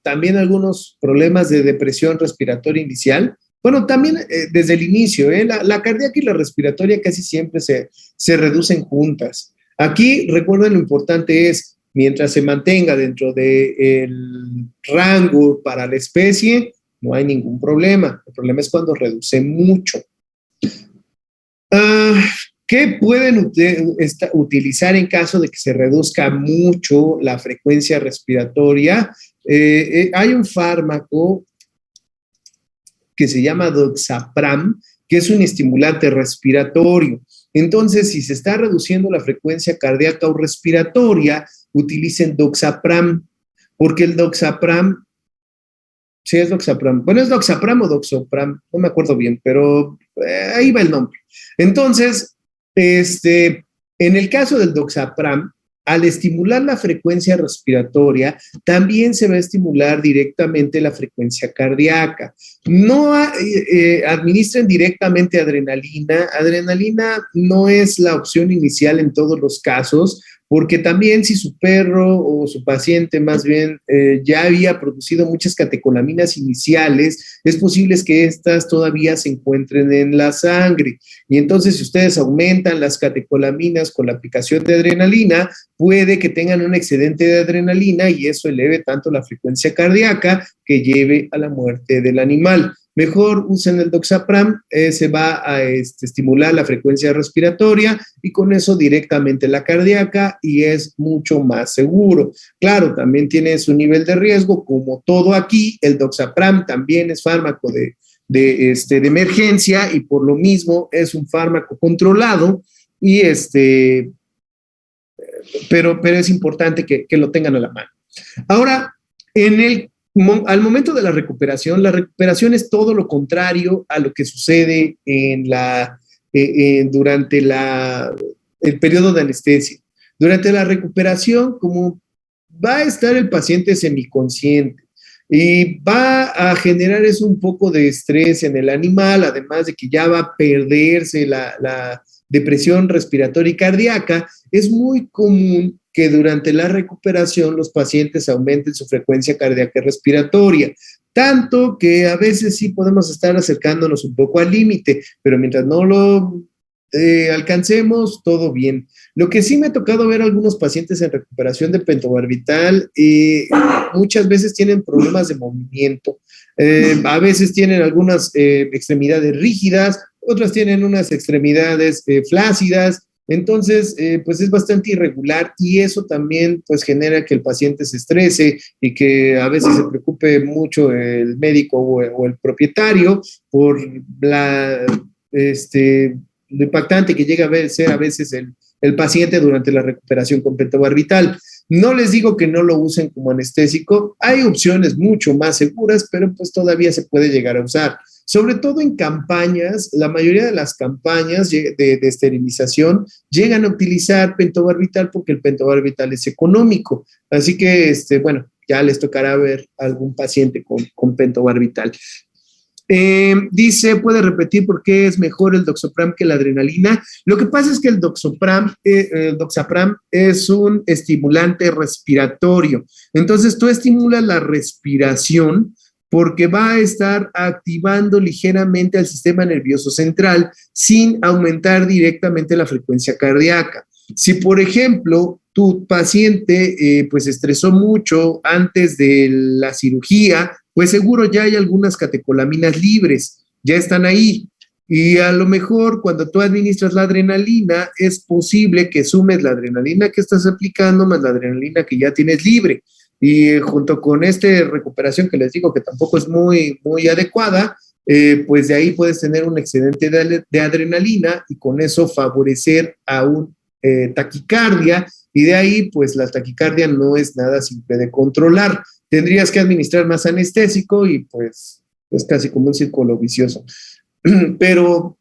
también algunos problemas de depresión respiratoria inicial. Bueno, también desde el inicio, la cardíaca y la respiratoria casi siempre se reducen juntas. Aquí, recuerden, lo importante es, mientras se mantenga dentro del rango para la especie, no hay ningún problema. El problema es cuando reduce mucho. ¿Qué pueden utilizar en caso de que se reduzca mucho la frecuencia respiratoria? Hay un fármaco que se llama Doxapram, que es un estimulante respiratorio. Entonces, si se está reduciendo la frecuencia cardíaca o respiratoria, utilicen Doxapram, porque el Doxapram, sí es Doxapram, bueno, es Doxapram o Doxopram, no me acuerdo bien, pero ahí va el nombre. Entonces, en el caso del Doxapram, al estimular la frecuencia respiratoria, también se va a estimular directamente la frecuencia cardíaca. No administren directamente adrenalina. Adrenalina no es la opción inicial en todos los casos, porque también si su perro o su paciente más bien ya había producido muchas catecolaminas iniciales, es posible que estas todavía se encuentren en la sangre. Y entonces, si ustedes aumentan las catecolaminas con la aplicación de adrenalina, puede que tengan un excedente de adrenalina y eso eleve tanto la frecuencia cardíaca que lleve a la muerte del animal. Mejor usen el Doxapram, se va a estimular la frecuencia respiratoria y con eso directamente la cardíaca y es mucho más seguro. Claro, también tiene su nivel de riesgo, como todo aquí. El Doxapram también es fármaco de emergencia y por lo mismo es un fármaco controlado y pero es importante que lo tengan a la mano. Ahora, al momento de la recuperación es todo lo contrario a lo que sucede durante el periodo de anestesia. Durante la recuperación, como va a estar el paciente semiconsciente y va a generar eso un poco de estrés en el animal, además de que ya va a perderse la depresión respiratoria y cardíaca, es muy común que durante la recuperación los pacientes aumenten su frecuencia cardíaca y respiratoria, tanto que a veces sí podemos estar acercándonos un poco al límite, pero mientras no lo alcancemos, todo bien. Lo que sí me ha tocado ver algunos pacientes en recuperación de pentobarbital, muchas veces tienen problemas de movimiento, a veces tienen algunas extremidades rígidas, otras tienen unas extremidades flácidas. Entonces, pues es bastante irregular y eso también pues genera que el paciente se estrese y que a veces se preocupe mucho el médico o el propietario por lo impactante que llega a ser a veces el paciente durante la recuperación con pentobarbital. No les digo que no lo usen como anestésico, hay opciones mucho más seguras, pero pues todavía se puede llegar a usar. Sobre todo en campañas, la mayoría de las campañas de esterilización llegan a utilizar pentobarbital porque el pentobarbital es económico. Así que, bueno, ya les tocará ver algún paciente con pentobarbital. Dice, ¿puede repetir por qué es mejor el Doxapram que la adrenalina? Lo que pasa es que el Doxapram es un estimulante respiratorio. Entonces, tú estimulas la respiración porque va a estar activando ligeramente al sistema nervioso central sin aumentar directamente la frecuencia cardíaca. Si, por ejemplo, tu paciente pues estresó mucho antes de la cirugía, pues seguro ya hay algunas catecolaminas libres, ya están ahí. Y a lo mejor cuando tú administras la adrenalina, es posible que sumes la adrenalina que estás aplicando más la adrenalina que ya tienes libre. Y junto con esta recuperación que les digo que tampoco es muy adecuada, pues de ahí puedes tener un excedente de adrenalina y con eso favorecer a un taquicardia, y de ahí pues la taquicardia no es nada simple de controlar. Tendrías que administrar más anestésico y pues es casi como un círculo vicioso. Pero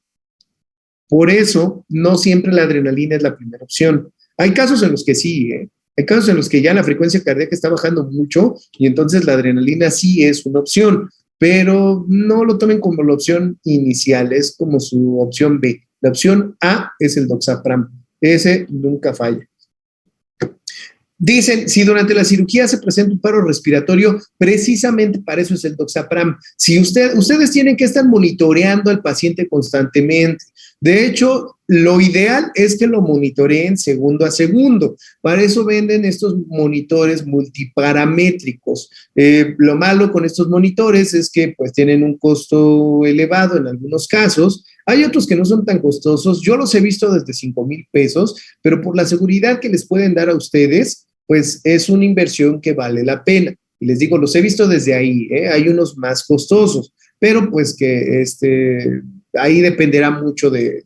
por eso no siempre la adrenalina es la primera opción. Hay casos en los que sí, ¿eh? Hay casos en los que ya la frecuencia cardíaca está bajando mucho y entonces la adrenalina sí es una opción, pero no lo tomen como la opción inicial, es como su opción B. La opción A es el doxapram, ese nunca falla. Dicen, si durante la cirugía se presenta un paro respiratorio, precisamente para eso es el doxapram. Si ustedes tienen que estar monitoreando al paciente constantemente. De hecho, lo ideal es que lo monitoreen segundo a segundo. Para eso venden estos monitores multiparamétricos. Lo malo con estos monitores es que pues tienen un costo elevado en algunos casos. Hay otros que no son tan costosos. Yo los he visto desde 5,000 pesos, pero por la seguridad que les pueden dar a ustedes, pues es una inversión que vale la pena. Y les digo, los he visto desde ahí, ¿eh? Hay unos más costosos, pero pues que ahí dependerá mucho de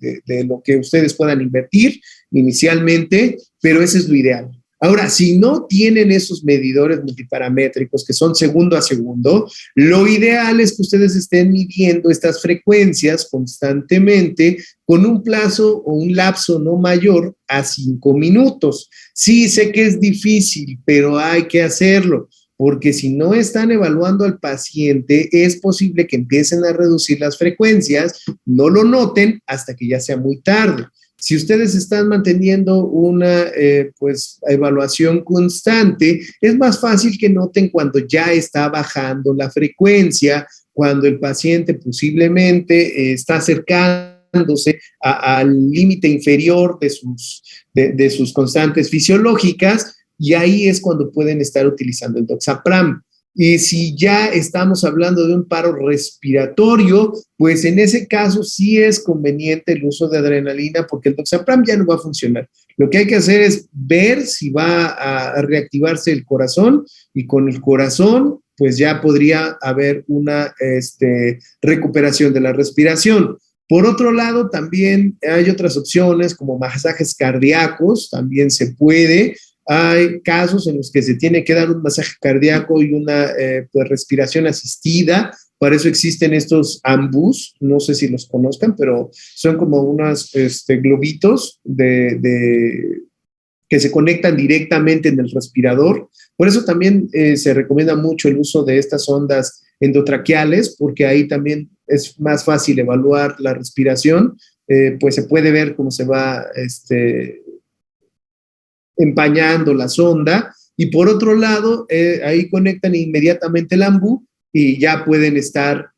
lo que ustedes puedan invertir inicialmente, pero ese es lo ideal. Ahora, si no tienen esos medidores multiparamétricos que son segundo a segundo, lo ideal es que ustedes estén midiendo estas frecuencias constantemente con un plazo o un lapso no mayor a 5 minutos. Sí, sé que es difícil, pero hay que hacerlo, porque si no están evaluando al paciente, es posible que empiecen a reducir las frecuencias, no lo noten hasta que ya sea muy tarde. Si ustedes están manteniendo una pues, evaluación constante, es más fácil que noten cuando ya está bajando la frecuencia, cuando el paciente posiblemente está acercándose al límite inferior de sus constantes fisiológicas, y ahí es cuando pueden estar utilizando el doxapram. Y si ya estamos hablando de un paro respiratorio, pues en ese caso sí es conveniente el uso de adrenalina porque el doxapram ya no va a funcionar. Lo que hay que hacer es ver si va a reactivarse el corazón, y con el corazón pues ya podría haber una recuperación de la respiración. Por otro lado, también hay otras opciones como masajes cardíacos, también se puede. Hay casos en los que se tiene que dar un masaje cardíaco y una pues, respiración asistida. Para eso existen estos AMBUs, no sé si los conozcan, pero son como unos globitos que se conectan directamente en el respirador. Por eso también se recomienda mucho el uso de estas ondas endotraqueales, porque ahí también es más fácil evaluar la respiración, pues se puede ver cómo se va empañando la sonda, y por otro lado, ahí conectan inmediatamente el AMBU y ya pueden estar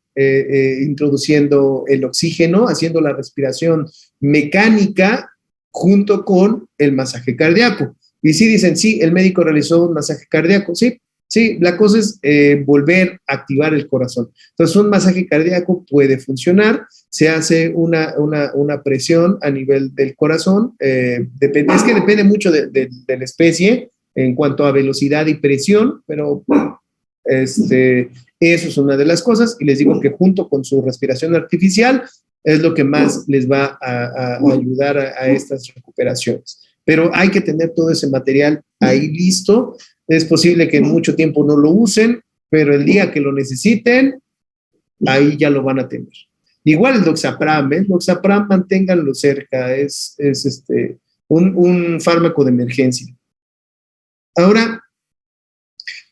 introduciendo el oxígeno, haciendo la respiración mecánica junto con el masaje cardíaco. Y sí dicen, sí, el médico realizó un masaje cardíaco, sí, sí, la cosa es volver a activar el corazón. Entonces, un masaje cardíaco puede funcionar, se hace una presión a nivel del corazón, es que depende mucho de la especie en cuanto a velocidad y presión, pero eso es una de las cosas, y les digo que junto con su respiración artificial es lo que más les va a ayudar a estas recuperaciones. Pero hay que tener todo ese material ahí listo. Es posible que en mucho tiempo no lo usen, pero el día que lo necesiten, ahí ya lo van a tener. Igual el doxapram, ¿eh? Doxapram, manténganlo cerca, es un fármaco de emergencia. Ahora,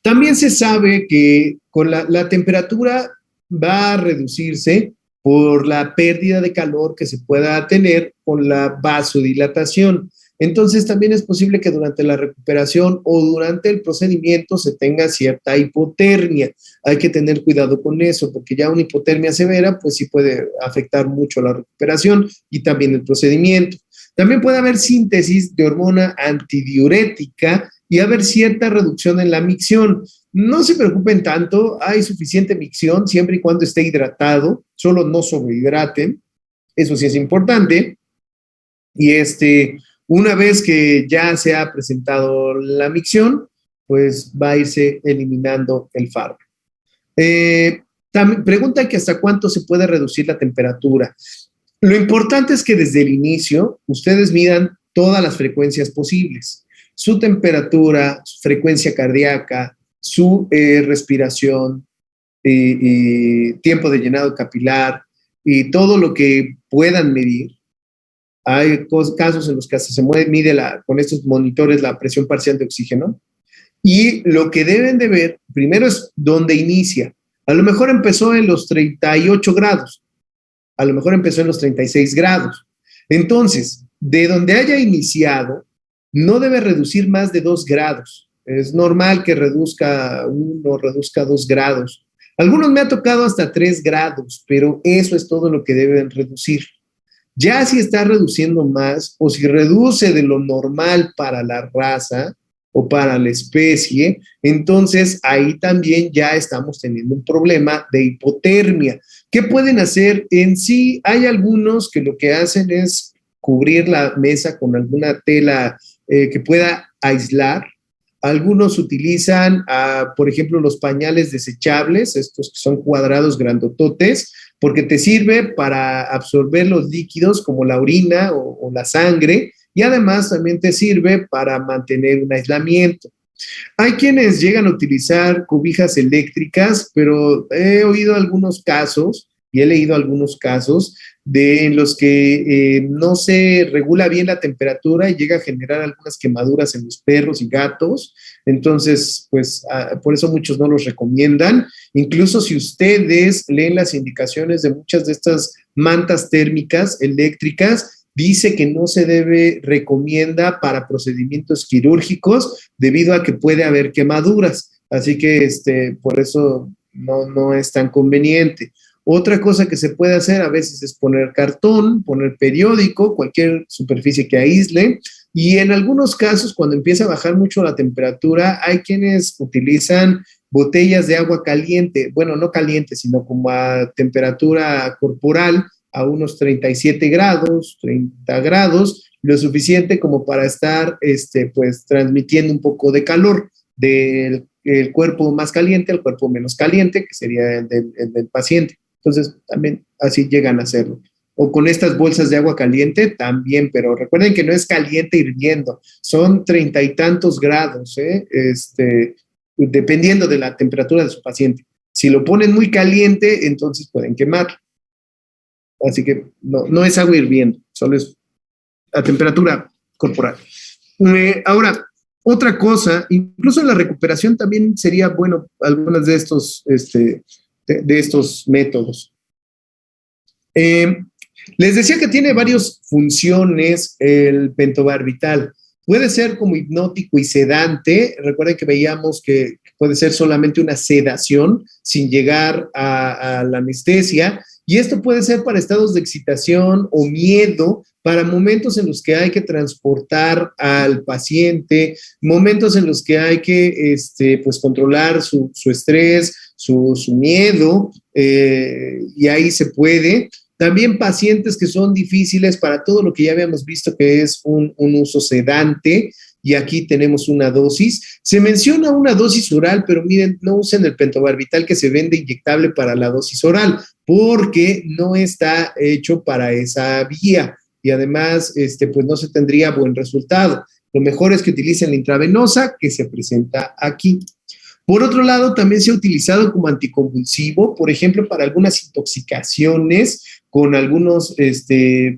también se sabe que con la temperatura va a reducirse por la pérdida de calor que se pueda tener con la vasodilatación. Entonces también es posible que durante la recuperación o durante el procedimiento se tenga cierta hipotermia. Hay que tener cuidado con eso, porque ya una hipotermia severa pues sí puede afectar mucho la recuperación y también el procedimiento. También puede haber síntesis de hormona antidiurética y haber cierta reducción en la micción. No se preocupen tanto, hay suficiente micción siempre y cuando esté hidratado, solo no sobrehidraten, eso sí es importante. Y una vez que ya se ha presentado la micción, pues va a irse eliminando el fármaco. También pregunta que hasta cuánto se puede reducir la temperatura. Lo importante es que desde el inicio ustedes midan todas las frecuencias posibles. Su temperatura, su frecuencia cardíaca, su respiración, tiempo de llenado capilar y todo lo que puedan medir. Hay casos en los que se mide con estos monitores la presión parcial de oxígeno. Y lo que deben de ver primero es dónde inicia. A lo mejor empezó en los 38 grados, a lo mejor empezó en los 36 grados. Entonces, de donde haya iniciado, no debe reducir más de 2 grados. Es normal que reduzca 1, reduzca 2 grados. Algunos me ha tocado hasta 3 grados, pero eso es todo lo que deben reducir. Ya si está reduciendo más o si reduce de lo normal para la raza o para la especie, entonces ahí también ya estamos teniendo un problema de hipotermia. ¿Qué pueden hacer? En sí, hay algunos que lo que hacen es cubrir la mesa con alguna tela que pueda aislar. Algunos utilizan, por ejemplo, los pañales desechables, estos que son cuadrados grandototes, porque te sirve para absorber los líquidos como la orina o la sangre, y además también te sirve para mantener un aislamiento. Hay quienes llegan a utilizar cobijas eléctricas, pero he oído algunos casos y he leído algunos casos en los que no se regula bien la temperatura y llega a generar algunas quemaduras en los perros y gatos. Entonces, pues por eso muchos no los recomiendan. Incluso si ustedes leen las indicaciones de muchas de estas mantas térmicas eléctricas, dice que no se recomienda para procedimientos quirúrgicos debido a que puede haber quemaduras. Así que por eso no es tan conveniente. Otra cosa que se puede hacer a veces es poner cartón, poner periódico, cualquier superficie que aísle. Y en algunos casos, cuando empieza a bajar mucho la temperatura, hay quienes utilizan botellas de agua caliente, bueno, no caliente, sino como a temperatura corporal, a unos 37 grados, 30 grados, lo suficiente como para estar pues transmitiendo un poco de calor del cuerpo más caliente al cuerpo menos caliente, que sería el del paciente. Entonces, también así llegan a hacerlo. O con estas bolsas de agua caliente también, pero recuerden que no es caliente hirviendo, son 30 y tantos grados, dependiendo de la temperatura de su paciente. Si lo ponen muy caliente, entonces pueden quemar. Así que no es agua hirviendo, solo es a temperatura corporal. Ahora, otra cosa, incluso en la recuperación también sería bueno algunas de estos métodos. Les decía que tiene varias funciones el pentobarbital. Puede ser como hipnótico y sedante. Recuerden que veíamos que puede ser solamente una sedación sin llegar a la anestesia. Y esto puede ser para estados de excitación o miedo, para momentos en los que hay que transportar al paciente, momentos en los que hay que pues controlar su estrés, su miedo, y ahí se puede. También pacientes que son difíciles para todo lo que ya habíamos visto que es un uso sedante, y aquí tenemos una dosis. Se menciona una dosis oral, pero miren, no usen el pentobarbital que se vende inyectable para la dosis oral, porque no está hecho para esa vía, y además pues no se tendría buen resultado. Lo mejor es que utilicen la intravenosa que se presenta aquí. Por otro lado, también se ha utilizado como anticonvulsivo, por ejemplo, para algunas intoxicaciones con algunos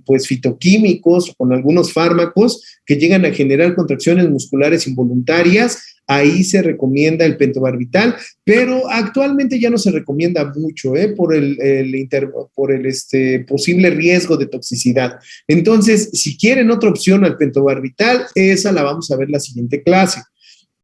pues fitoquímicos o con algunos fármacos que llegan a generar contracciones musculares involuntarias. ahí se recomienda el pentobarbital, pero actualmente ya no se recomienda mucho, por el posible riesgo de toxicidad. Entonces, si quieren otra opción al pentobarbital, esa la vamos a ver la siguiente clase.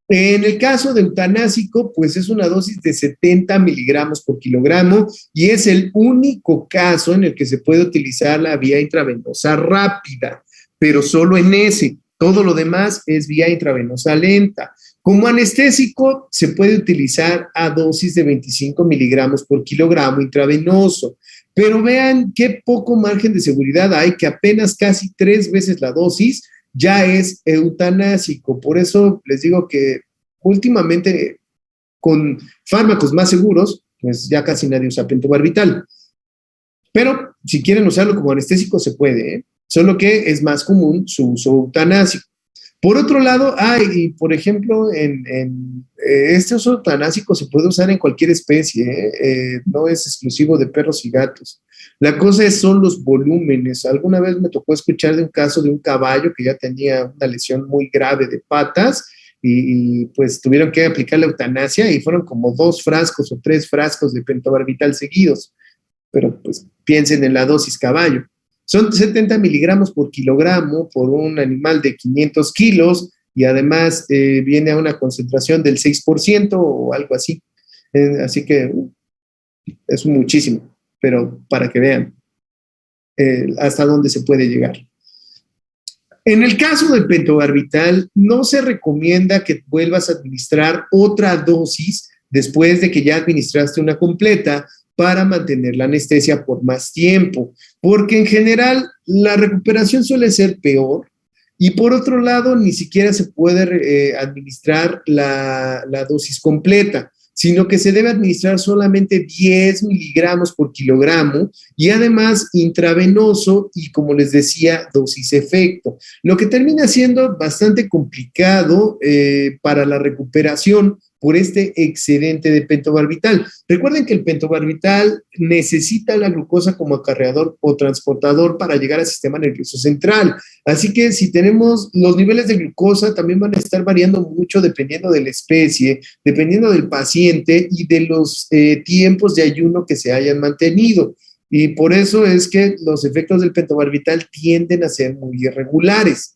En el caso de eutanásico, pues es una dosis de 70 miligramos por kilogramo y es el único caso en el que se puede utilizar la vía intravenosa rápida, pero solo en ese. Todo lo demás es vía intravenosa lenta. Como anestésico, se puede utilizar a dosis de 25 miligramos por kilogramo intravenoso. Pero vean qué poco margen de seguridad hay, que apenas casi 3 veces la dosis ya es eutanásico. Por eso les digo que últimamente con fármacos más seguros, pues ya casi nadie usa pentobarbital. Pero si quieren usarlo como anestésico, se puede, solo que es más común su uso eutanásico. Por otro lado, por ejemplo, este uso eutanásico se puede usar en cualquier especie, no es exclusivo de perros y gatos. La cosa son los volúmenes. Alguna vez me tocó escuchar de un caso de un caballo que ya tenía una lesión muy grave de patas y pues tuvieron que aplicar la eutanasia y fueron como 2 frascos o 3 frascos de pentobarbital seguidos. Pero pues piensen en la dosis caballo. Son 70 miligramos por kilogramo por un animal de 500 kilos y además viene a una concentración del 6% o algo así. Así que es muchísimo, pero para que vean hasta dónde se puede llegar. En el caso del pentobarbital, no se recomienda que vuelvas a administrar otra dosis después de que ya administraste una completa, para mantener la anestesia por más tiempo, porque en general la recuperación suele ser peor y por otro lado ni siquiera se puede administrar la dosis completa, sino que se debe administrar solamente 10 miligramos por kilogramo y además intravenoso y, como les decía, dosis efecto, lo que termina siendo bastante complicado para la recuperación por este excedente de pentobarbital. Recuerden que el pentobarbital necesita la glucosa como acarreador o transportador para llegar al sistema nervioso central. Así que si tenemos los niveles de glucosa también van a estar variando mucho dependiendo de la especie, dependiendo del paciente y de los tiempos de ayuno que se hayan mantenido. Y por eso es que los efectos del pentobarbital tienden a ser muy irregulares.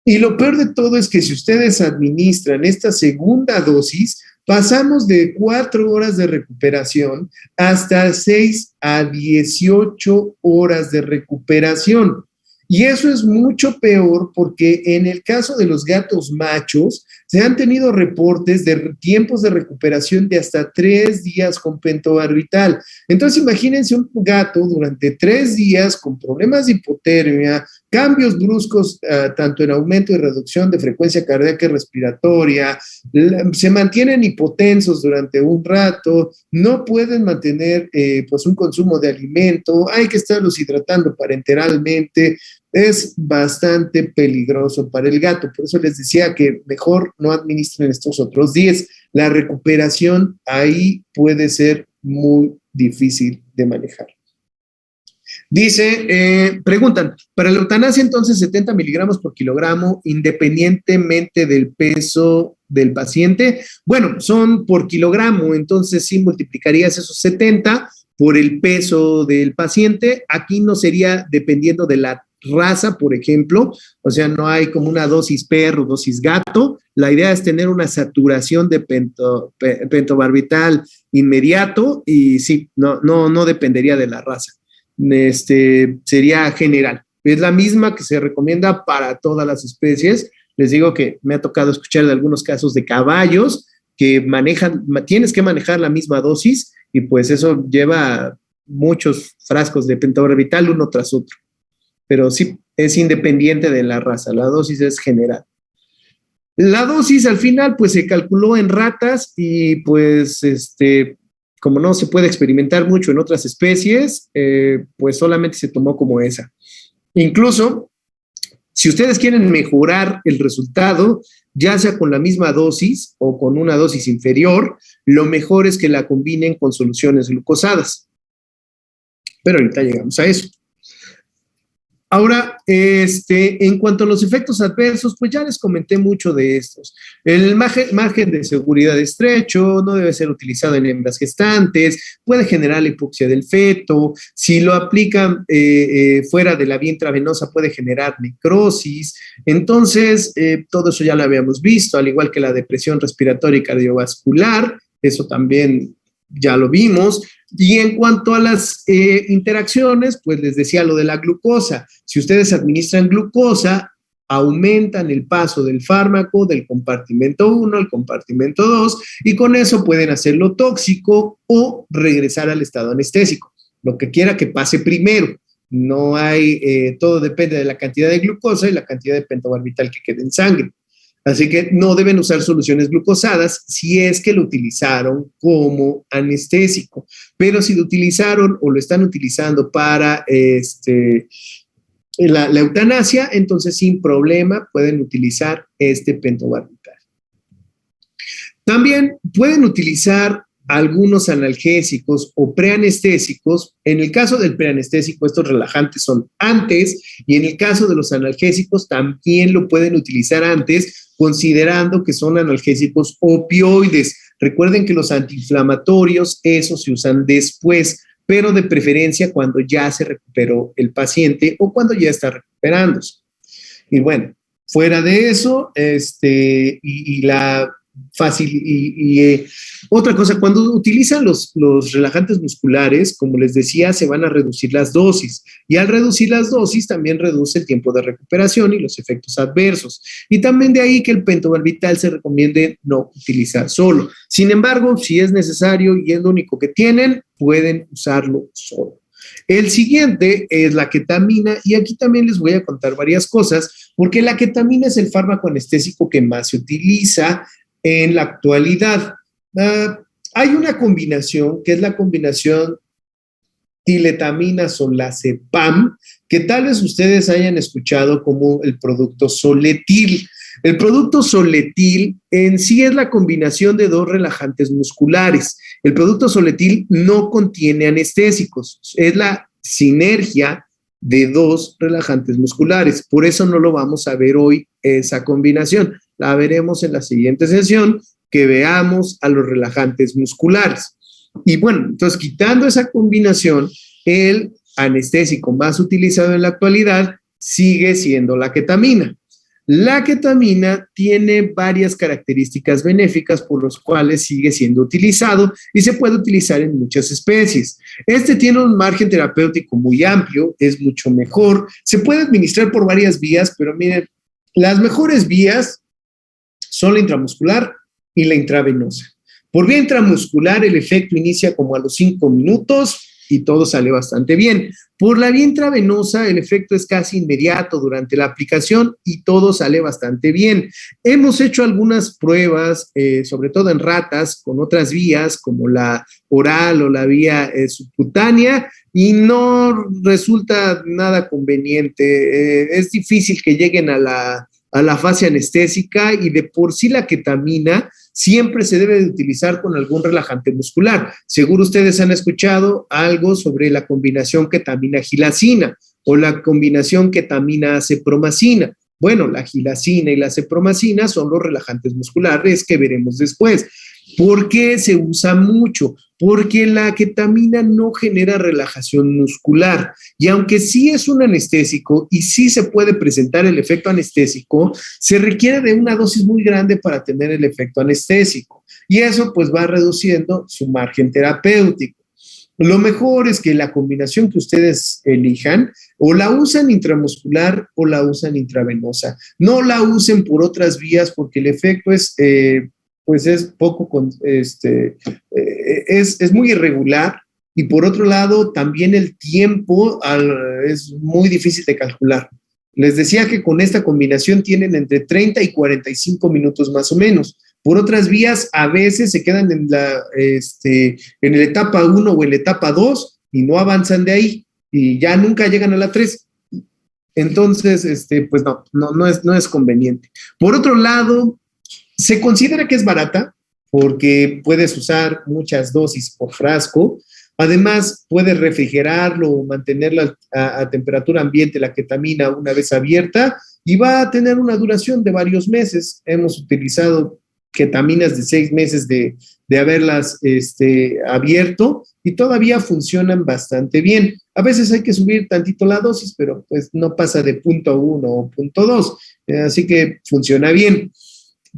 Y lo peor de todo es que si ustedes administran esta segunda dosis, pasamos de 4 horas de recuperación hasta 6 a 18 horas de recuperación. Y eso es mucho peor porque en el caso de los gatos machos, se han tenido reportes de tiempos de recuperación de hasta 3 días con pentobarbital. Entonces, imagínense un gato durante 3 días con problemas de hipotermia, cambios bruscos, tanto en aumento y reducción de frecuencia cardíaca y respiratoria, se mantienen hipotensos durante un rato, no pueden mantener pues un consumo de alimento, hay que estarlos hidratando parenteralmente. Es bastante peligroso para el gato, por eso les decía que mejor no administren estos otros 10. La recuperación ahí puede ser muy difícil de manejar. Dice, preguntan, para la eutanasia entonces 70 miligramos por kilogramo independientemente del peso del paciente. Bueno, son por kilogramo, entonces sí multiplicarías esos 70 por el peso del paciente. Aquí no sería dependiendo de la raza, por ejemplo, o sea, no hay como una dosis perro, dosis gato. La idea es tener una saturación de pentobarbital inmediato y sí, no dependería de la raza. Sería general. Es la misma que se recomienda para todas las especies. Les digo que me ha tocado escuchar de algunos casos de caballos que tienes que manejar la misma dosis y pues eso lleva muchos frascos de pentobarbital uno tras otro. Pero sí, es independiente de la raza, la dosis es general. La dosis al final pues se calculó en ratas y pues como no se puede experimentar mucho en otras especies, pues solamente se tomó como esa. Incluso, si ustedes quieren mejorar el resultado, ya sea con la misma dosis o con una dosis inferior, lo mejor es que la combinen con soluciones glucosadas. Pero ahorita llegamos a eso. Ahora, en cuanto a los efectos adversos, pues ya les comenté mucho de estos. El margen de seguridad estrecho, no debe ser utilizado en hembras gestantes, puede generar la hipoxia del feto, si lo aplican fuera de la vía intravenosa puede generar necrosis. Entonces, todo eso ya lo habíamos visto, al igual que la depresión respiratoria y cardiovascular, eso también ya lo vimos. Y en cuanto a las interacciones, pues les decía lo de la glucosa. Si ustedes administran glucosa, aumentan el paso del fármaco del compartimento 1 al compartimento 2 y con eso pueden hacerlo tóxico o regresar al estado anestésico, lo que quiera que pase primero. No hay, todo depende de la cantidad de glucosa y la cantidad de pentobarbital que quede en sangre. Así que no deben usar soluciones glucosadas si es que lo utilizaron como anestésico. Pero si lo utilizaron o lo están utilizando para la eutanasia, entonces sin problema pueden utilizar este pentobarbital. También pueden utilizar algunos analgésicos o preanestésicos. En el caso del preanestésico, estos relajantes son antes, y en el caso de los analgésicos también lo pueden utilizar antes, considerando que son analgésicos opioides. Recuerden que los antiinflamatorios, esos se usan después, pero de preferencia cuando ya se recuperó el paciente o cuando ya está recuperándose. Y bueno, fuera de eso, otra cosa, cuando utilizan los relajantes musculares, como les decía, se van a reducir las dosis, y al reducir las dosis también reduce el tiempo de recuperación y los efectos adversos, y también de ahí que el pentobarbital se recomiende no utilizar solo. Sin embargo, si es necesario y es lo único que tienen, pueden usarlo solo. El siguiente es la ketamina, y aquí también les voy a contar varias cosas, porque la ketamina es el fármaco anestésico que más se utiliza en la actualidad. Hay una combinación que es la combinación tiletamina-solazepam, que tal vez ustedes hayan escuchado como el producto Soletil. El producto Soletil en sí es la combinación de dos relajantes musculares. El producto Soletil no contiene anestésicos, es la sinergia de dos relajantes musculares. Por eso no lo vamos a ver hoy, esa combinación. La veremos en la siguiente sesión, que veamos a los relajantes musculares. Y bueno, entonces quitando esa combinación, el anestésico más utilizado en la actualidad sigue siendo la ketamina. La ketamina tiene varias características benéficas por las cuales sigue siendo utilizado y se puede utilizar en muchas especies. Este tiene un margen terapéutico muy amplio, es mucho mejor, se puede administrar por varias vías, pero miren, las mejores vías son la intramuscular y la intravenosa. Por vía intramuscular, el efecto inicia como a los 5 minutos y todo sale bastante bien. Por la vía intravenosa, el efecto es casi inmediato durante la aplicación y todo sale bastante bien. Hemos hecho algunas pruebas, sobre todo en ratas, con otras vías como la oral o la vía subcutánea, y no resulta nada conveniente. Es difícil que lleguen a la fase anestésica, y de por sí la ketamina siempre se debe de utilizar con algún relajante muscular. Seguro ustedes han escuchado algo sobre la combinación ketamina-gilacina o la combinación ketamina-acepromacina. Bueno, la gilacina y la acepromacina son los relajantes musculares que veremos después. ¿Por qué se usa mucho? Porque la ketamina no genera relajación muscular, y aunque sí es un anestésico y sí se puede presentar el efecto anestésico, se requiere de una dosis muy grande para tener el efecto anestésico, y eso pues va reduciendo su margen terapéutico. Lo mejor es que la combinación que ustedes elijan, o la usan intramuscular o la usan intravenosa. No la usen por otras vías, porque el efecto es poco, es muy irregular, y por otro lado también el tiempo es muy difícil de calcular. Les decía que con esta combinación tienen entre 30 y 45 minutos más o menos. Por otras vías a veces se quedan en la etapa 1 o en la etapa 2 y no avanzan de ahí, y ya nunca llegan a la 3. Entonces, pues no es conveniente. Por otro lado, se considera que es barata porque puedes usar muchas dosis por frasco. Además, puede refrigerarlo o mantenerla a temperatura ambiente la ketamina una vez abierta y va a tener una duración de varios meses. Hemos utilizado ketaminas de 6 meses de haberlas abierto y todavía funcionan bastante bien. A veces hay que subir tantito la dosis, pero pues no pasa de 0.1 o 0.2, así que funciona bien.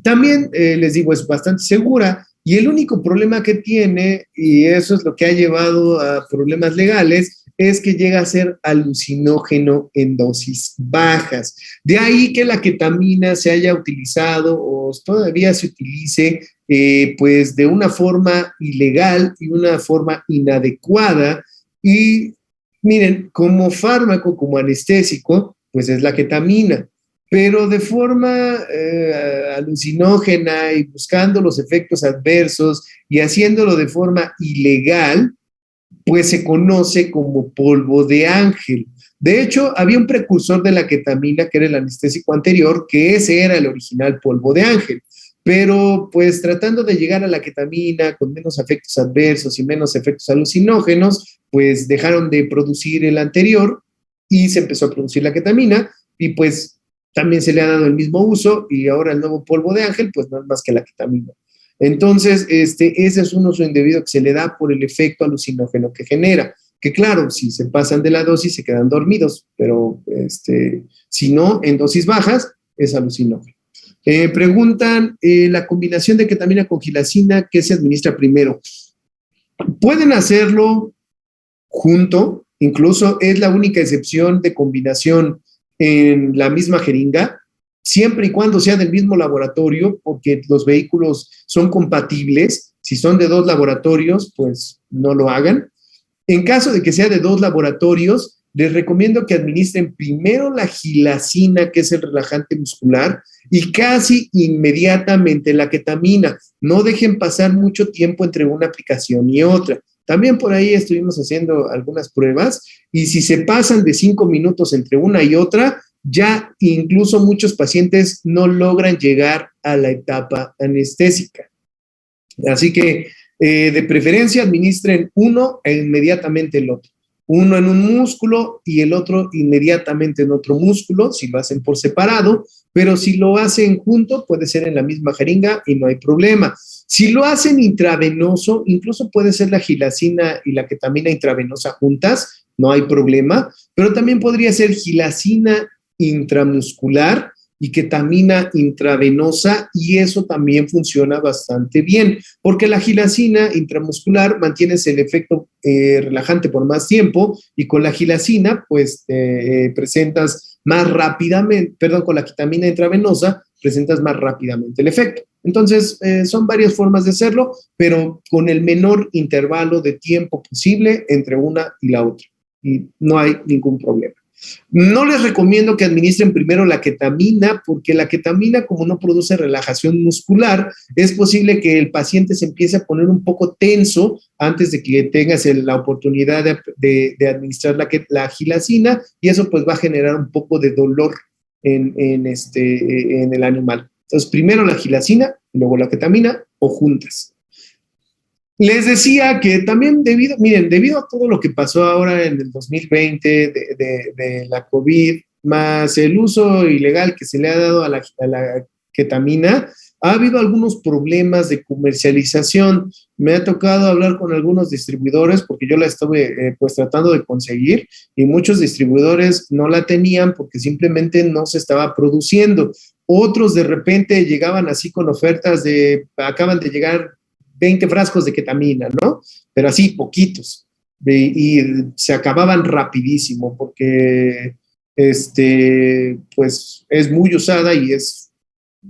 También les digo, es bastante segura y el único problema que tiene, y eso es lo que ha llevado a problemas legales, es que llega a ser alucinógeno en dosis bajas. De ahí que la ketamina se haya utilizado o todavía se utilice pues de una forma ilegal y una forma inadecuada. Y miren, como fármaco, como anestésico, pues es la ketamina, pero de forma alucinógena y buscando los efectos adversos y haciéndolo de forma ilegal, pues se conoce como polvo de ángel. De hecho, había un precursor de la ketamina, que era el anestésico anterior, que ese era el original polvo de ángel. Pero pues tratando de llegar a la ketamina con menos efectos adversos y menos efectos alucinógenos, pues dejaron de producir el anterior y se empezó a producir la ketamina y pues también se le ha dado el mismo uso y ahora el nuevo polvo de ángel, pues no es más que la ketamina. Entonces, ese es un uso indebido que se le da por el efecto alucinógeno que genera. Que claro, si se pasan de la dosis se quedan dormidos, pero si no, en dosis bajas es alucinógeno. Preguntan, la combinación de ketamina con gilacina, ¿qué se administra primero? Pueden hacerlo junto, incluso es la única excepción de combinación en la misma jeringa, siempre y cuando sea del mismo laboratorio, porque los vehículos son compatibles. Si son de dos laboratorios, pues no lo hagan. En caso de que sea de dos laboratorios, les recomiendo que administren primero la gilacina, que es el relajante muscular, y casi inmediatamente la ketamina. No dejen pasar mucho tiempo entre una aplicación y otra. También por ahí estuvimos haciendo algunas pruebas y si se pasan de 5 minutos entre una y otra, ya incluso muchos pacientes no logran llegar a la etapa anestésica. Así que de preferencia administren uno e inmediatamente el otro. Uno en un músculo y el otro inmediatamente en otro músculo, si lo hacen por separado, pero si lo hacen junto, puede ser en la misma jeringa y no hay problema. Si lo hacen intravenoso, incluso puede ser la gilacina y la ketamina intravenosa juntas, no hay problema, pero también podría ser gilacina intramuscular y ketamina intravenosa, y eso también funciona bastante bien, porque la gilacina intramuscular mantienes el efecto relajante por más tiempo, y con la gilacina, pues presentas más rápidamente, perdón, con la ketamina intravenosa, presentas más rápidamente el efecto. Entonces, son varias formas de hacerlo, pero con el menor intervalo de tiempo posible entre una y la otra, y no hay ningún problema. No les recomiendo que administren primero la ketamina, porque la ketamina, como no produce relajación muscular, es posible que el paciente se empiece a poner un poco tenso antes de que tengas la oportunidad de administrar la gilacina, y eso pues va a generar un poco de dolor en el animal. Entonces, primero la gilacina, luego la ketamina o juntas. Les decía que también debido a todo lo que pasó ahora en el 2020 de la COVID, más el uso ilegal que se le ha dado a la ketamina, ha habido algunos problemas de comercialización. Me ha tocado hablar con algunos distribuidores porque yo la estuve pues tratando de conseguir, y muchos distribuidores no la tenían porque simplemente no se estaba produciendo. Otros de repente llegaban así con ofertas acaban de llegar 20 frascos de ketamina, ¿no? Pero así, poquitos. Y se acababan rapidísimo porque, pues, es muy usada y es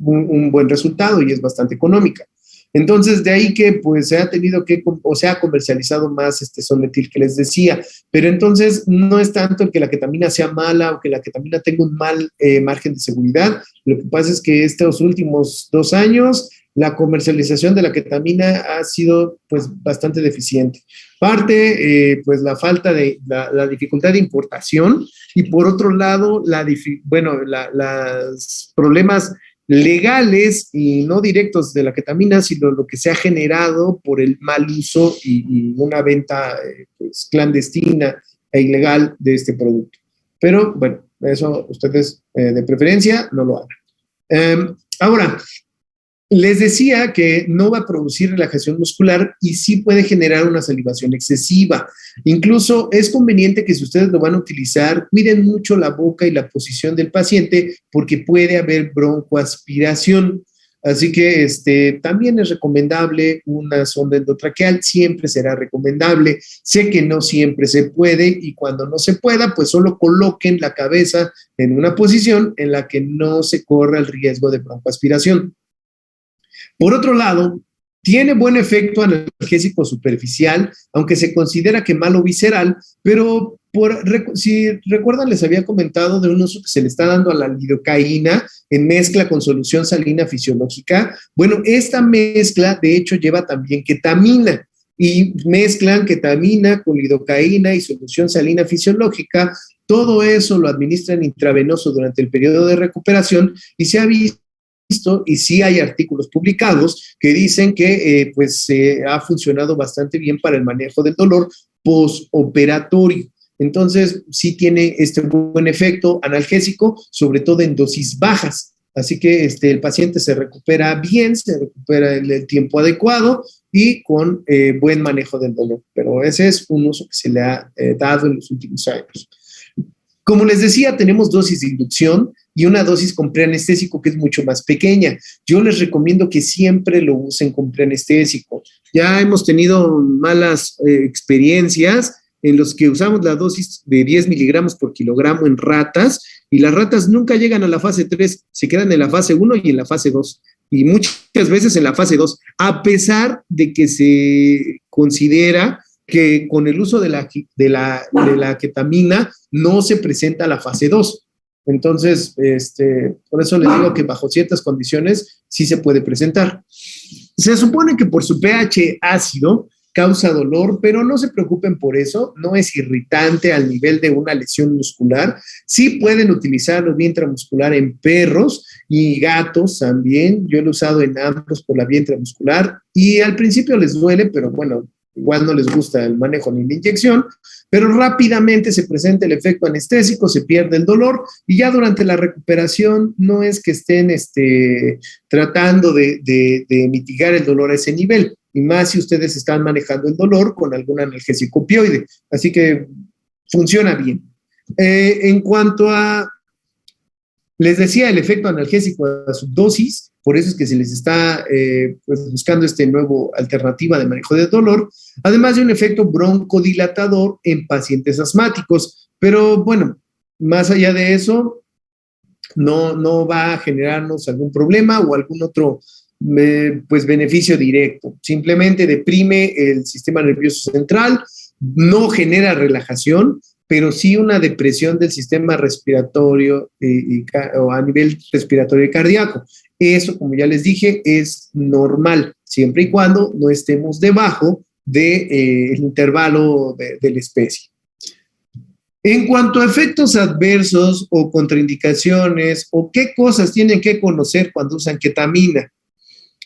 un buen resultado y es bastante económica. Entonces, de ahí que, pues, se ha tenido que, o se ha comercializado más Solmetil que les decía. Pero entonces, no es tanto el que la ketamina sea mala o que la ketamina tenga un mal margen de seguridad. Lo que pasa es que estos últimos 2 años la comercialización de la ketamina ha sido pues bastante deficiente. Parte, pues la falta de, la dificultad de importación, y por otro lado, los problemas legales y no directos de la ketamina, sino lo que se ha generado por el mal uso y una venta pues, clandestina e ilegal de este producto. Pero bueno, eso ustedes de preferencia no lo hagan. Ahora, les decía que no va a producir relajación muscular y sí puede generar una salivación excesiva. Incluso es conveniente que si ustedes lo van a utilizar, cuiden mucho la boca y la posición del paciente porque puede haber broncoaspiración. Así que también es recomendable una sonda endotraqueal, siempre será recomendable. Sé que no siempre se puede y cuando no se pueda, pues solo coloquen la cabeza en una posición en la que no se corra el riesgo de broncoaspiración. Por otro lado, tiene buen efecto analgésico superficial, aunque se considera que malo visceral, pero si recuerdan, les había comentado de un uso que se le está dando a la lidocaína en mezcla con solución salina fisiológica. Bueno, esta mezcla de hecho lleva también ketamina y mezclan ketamina con lidocaína y solución salina fisiológica. Todo eso lo administran intravenoso durante el periodo de recuperación y se ha visto y sí hay artículos publicados que dicen que ha funcionado bastante bien para el manejo del dolor postoperatorio. Entonces, sí tiene este buen efecto analgésico, sobre todo en dosis bajas. Así que el paciente se recupera bien, se recupera en el tiempo adecuado y con buen manejo del dolor. Pero ese es un uso que se le ha dado en los últimos años. Como les decía, tenemos dosis de inducción y una dosis con preanestésico que es mucho más pequeña. Yo les recomiendo que siempre lo usen con preanestésico. Ya hemos tenido malas experiencias en los que usamos la dosis de 10 miligramos por kilogramo en ratas y las ratas nunca llegan a la fase 3, se quedan en la fase 1 y en la fase 2 y muchas veces en la fase 2, a pesar de que se considera que con el uso de la ketamina no se presenta la fase 2. Entonces, por eso les digo que bajo ciertas condiciones sí se puede presentar. Se supone que por su pH ácido causa dolor, pero no se preocupen por eso, no es irritante al nivel de una lesión muscular. Sí pueden utilizarlo vía intramuscular en perros y gatos también. Yo lo he usado en ambos por la vía intramuscular y al principio les duele, pero bueno, igual no les gusta el manejo ni la inyección, pero rápidamente se presenta el efecto anestésico, se pierde el dolor y ya durante la recuperación no es que estén tratando de mitigar el dolor a ese nivel, y más si ustedes están manejando el dolor con algún analgésico opioide. Así que funciona bien. En cuanto a, les decía, el efecto analgésico a subdosis, por eso es que se les está buscando nuevo alternativa de manejo de dolor, además de un efecto broncodilatador en pacientes asmáticos. Pero bueno, más allá de eso, no va a generarnos algún problema o algún otro beneficio directo. Simplemente deprime el sistema nervioso central, no genera relajación, pero sí una depresión del sistema respiratorio o a nivel respiratorio y cardíaco. Eso, como ya les dije, es normal, siempre y cuando no estemos debajo del intervalo de la especie. En cuanto a efectos adversos o contraindicaciones o qué cosas tienen que conocer cuando usan ketamina.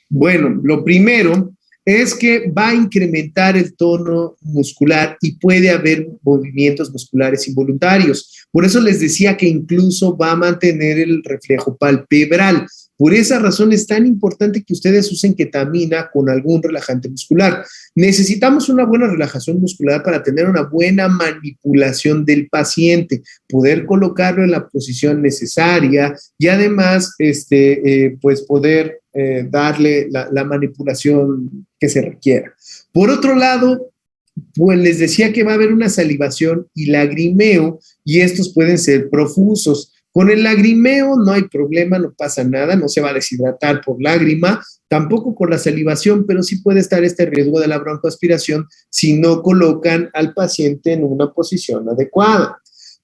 Bueno, lo primero es que va a incrementar el tono muscular y puede haber movimientos musculares involuntarios. Por eso les decía que incluso va a mantener el reflejo palpebral. Por esa razón es tan importante que ustedes usen ketamina con algún relajante muscular. Necesitamos una buena relajación muscular para tener una buena manipulación del paciente, poder colocarlo en la posición necesaria y además pues poder darle la manipulación que se requiera. Por otro lado, pues les decía que va a haber una salivación y lagrimeo y estos pueden ser profusos. Con el lagrimeo no hay problema, no pasa nada, no se va a deshidratar por lágrima, tampoco con la salivación, pero sí puede estar este riesgo de la broncoaspiración si no colocan al paciente en una posición adecuada.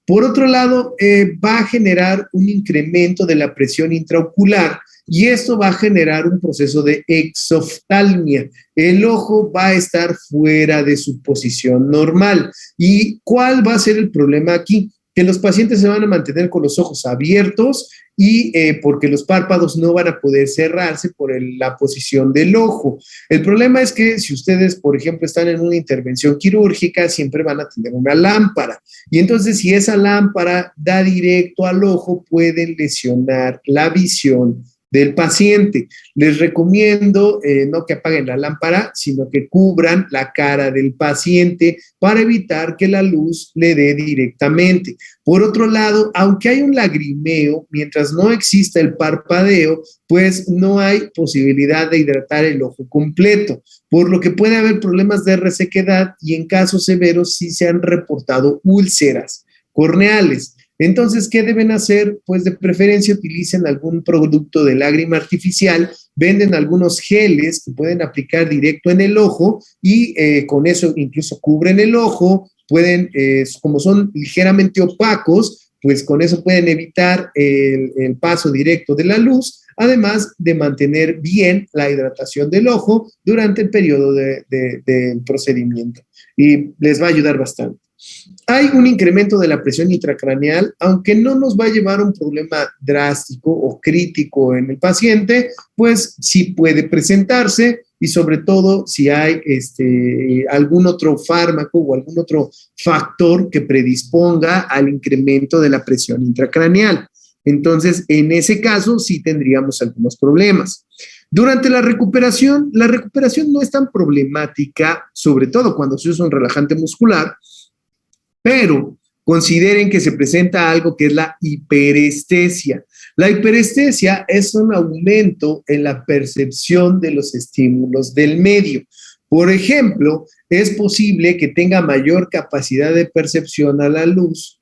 Por otro lado, va a generar un incremento de la presión intraocular y esto va a generar un proceso de exoftalmia. El ojo va a estar fuera de su posición normal. ¿Y cuál va a ser el problema aquí? que los pacientes se van a mantener con los ojos abiertos y porque los párpados no van a poder cerrarse por la posición del ojo. El problema es que si ustedes, por ejemplo, están en una intervención quirúrgica, siempre van a tener una lámpara. Y entonces, si esa lámpara da directo al ojo, pueden lesionar la visión del paciente. Les recomiendo no que apaguen la lámpara, sino que cubran la cara del paciente para evitar que la luz le dé directamente. Por otro lado, aunque hay un lagrimeo, mientras no exista el parpadeo, pues no hay posibilidad de hidratar el ojo completo, por lo que puede haber problemas de resequedad y en casos severos sí se han reportado úlceras corneales. Entonces, ¿qué deben hacer? Pues de preferencia utilicen algún producto de lágrima artificial, venden algunos geles que pueden aplicar directo en el ojo y con eso incluso cubren el ojo, pueden, como son ligeramente opacos, pues con eso pueden evitar el paso directo de la luz, además de mantener bien la hidratación del ojo durante el periodo del procedimiento y les va a ayudar bastante. Hay un incremento de la presión intracraneal, aunque no nos va a llevar a un problema drástico o crítico en el paciente, pues sí puede presentarse y sobre todo si hay algún otro fármaco o algún otro factor que predisponga al incremento de la presión intracraneal. Entonces, en ese caso sí tendríamos algunos problemas. Durante la recuperación no es tan problemática, sobre todo cuando se usa un relajante muscular, pero consideren que se presenta algo que es la hiperestesia. La hiperestesia es un aumento en la percepción de los estímulos del medio. Por ejemplo, es posible que tenga mayor capacidad de percepción a la luz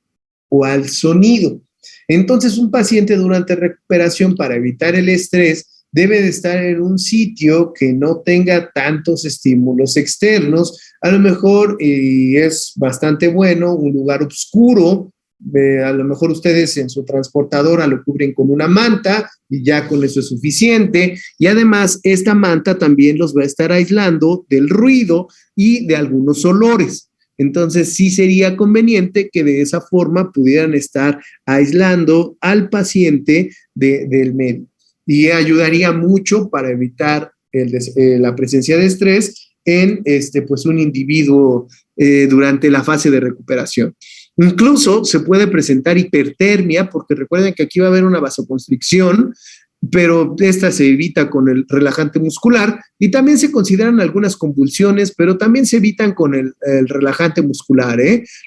o al sonido. Entonces, un paciente durante recuperación, para evitar el estrés, debe de estar en un sitio que no tenga tantos estímulos externos. A lo mejor es bastante bueno un lugar oscuro. A lo mejor ustedes en su transportadora lo cubren con una manta y ya con eso es suficiente. Y además esta manta también los va a estar aislando del ruido y de algunos olores. Entonces sí sería conveniente que de esa forma pudieran estar aislando al paciente del medio. Y ayudaría mucho para evitar la presencia de estrés en pues un individuo durante la fase de recuperación. Incluso se puede presentar hipertermia, porque recuerden que aquí va a haber una vasoconstricción, pero esta se evita con el relajante muscular y también se consideran algunas convulsiones, pero también se evitan con el relajante muscular.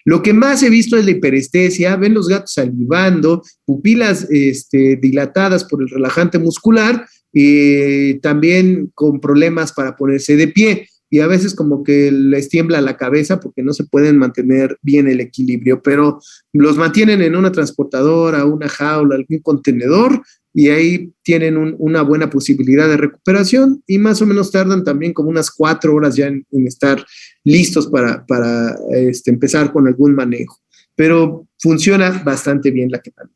Lo que más he visto es la hiperestesia, ven los gatos salivando, pupilas dilatadas por el relajante muscular y también con problemas para ponerse de pie. Y a veces como que les tiembla la cabeza porque no se pueden mantener bien el equilibrio, pero los mantienen en una transportadora, una jaula, algún contenedor y ahí tienen una buena posibilidad de recuperación y más o menos tardan también como unas 4 horas ya en estar listos para empezar con algún manejo. Pero funciona bastante bien la ketamina.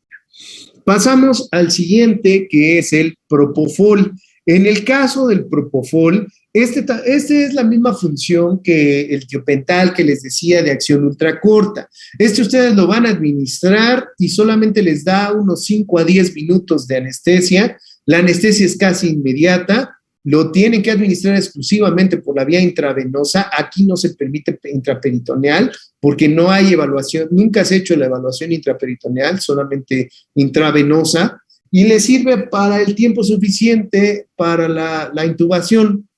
Pasamos al siguiente, que es el propofol. En el caso del propofol, este es la misma función que el tiopental que les decía de acción ultracorta. Ustedes lo van a administrar y solamente les da unos 5 a 10 minutos de anestesia. La anestesia es casi inmediata. Lo tienen que administrar exclusivamente por la vía intravenosa. Aquí no se permite intraperitoneal porque no hay evaluación, nunca se ha hecho la evaluación intraperitoneal, solamente intravenosa. Y le sirve para el tiempo suficiente para la intubación.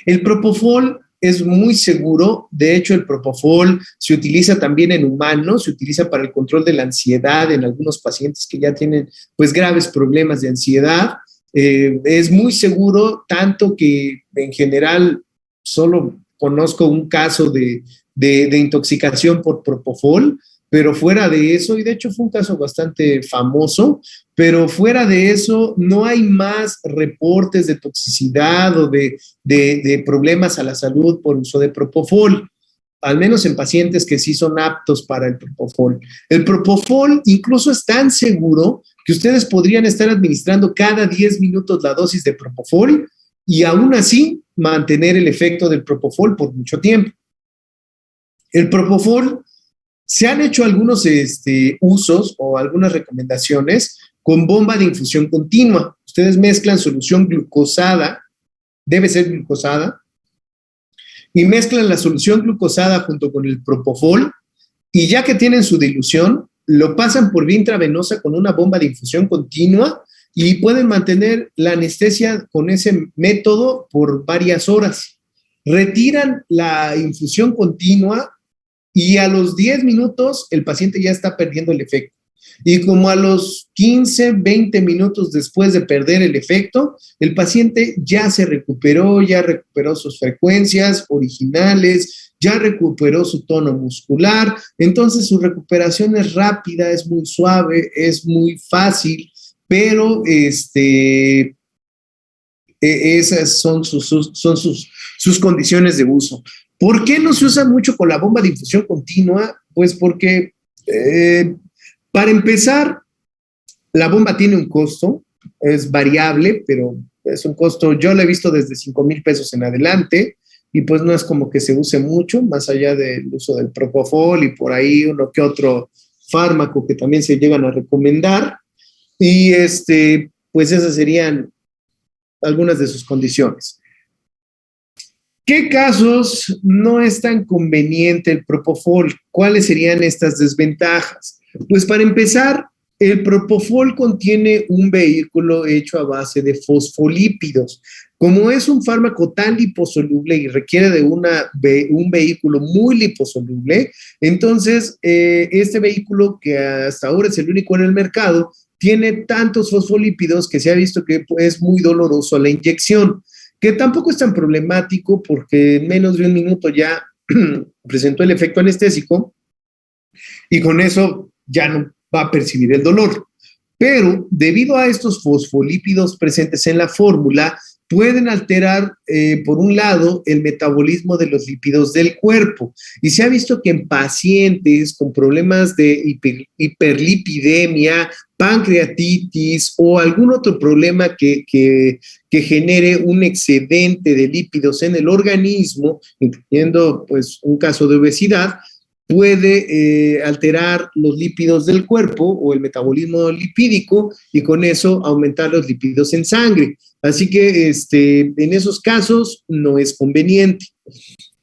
El propofol es muy seguro. De hecho, el propofol se utiliza también en humanos, se utiliza para el control de la ansiedad en algunos pacientes que ya tienen pues graves problemas de ansiedad. Es muy seguro, tanto que en general solo conozco un caso de intoxicación por propofol, pero fuera de eso, y de hecho fue un caso bastante famoso, pero fuera de eso no hay más reportes de toxicidad o de problemas a la salud por uso de propofol, al menos en pacientes que sí son aptos para el propofol. El propofol incluso es tan seguro que ustedes podrían estar administrando cada 10 minutos la dosis de propofol y aún así mantener el efecto del propofol por mucho tiempo. El propofol Se han hecho algunos usos o algunas recomendaciones con bomba de infusión continua. Ustedes mezclan solución glucosada, debe ser glucosada, y mezclan la solución glucosada junto con el propofol, y ya que tienen su dilución, lo pasan por vía intravenosa con una bomba de infusión continua y pueden mantener la anestesia con ese método por varias horas. Retiran la infusión continua y a los 10 minutos el paciente ya está perdiendo el efecto. Y como a los 15, 20 minutos después de perder el efecto, el paciente ya se recuperó, ya recuperó sus frecuencias originales, ya recuperó su tono muscular. Entonces su recuperación es rápida, es muy suave, es muy fácil, pero esas son sus condiciones de uso. ¿Por qué no se usa mucho con la bomba de infusión continua? Pues porque, para empezar, la bomba tiene un costo, es variable, pero es un costo, yo lo he visto desde 5,000 pesos en adelante, y pues no es como que se use mucho, más allá del uso del propofol y por ahí uno que otro fármaco que también se llegan a recomendar. Y pues esas serían algunas de sus condiciones. ¿Qué casos no es tan conveniente el propofol? ¿Cuáles serían estas desventajas? Pues para empezar, el propofol contiene un vehículo hecho a base de fosfolípidos. Como es un fármaco tan liposoluble y requiere de un vehículo muy liposoluble, entonces este vehículo, que hasta ahora es el único en el mercado, tiene tantos fosfolípidos que se ha visto que es muy doloroso la inyección, que tampoco es tan problemático porque en menos de un minuto ya presentó el efecto anestésico y con eso ya no va a percibir el dolor. Pero debido a estos fosfolípidos presentes en la fórmula, pueden alterar, por un lado, el metabolismo de los lípidos del cuerpo. Y se ha visto que en pacientes con problemas de hiperlipidemia, pancreatitis o algún otro problema que genere un excedente de lípidos en el organismo, incluyendo pues un caso de obesidad, puede alterar los lípidos del cuerpo o el metabolismo lipídico y con eso aumentar los lípidos en sangre. Así que en esos casos no es conveniente.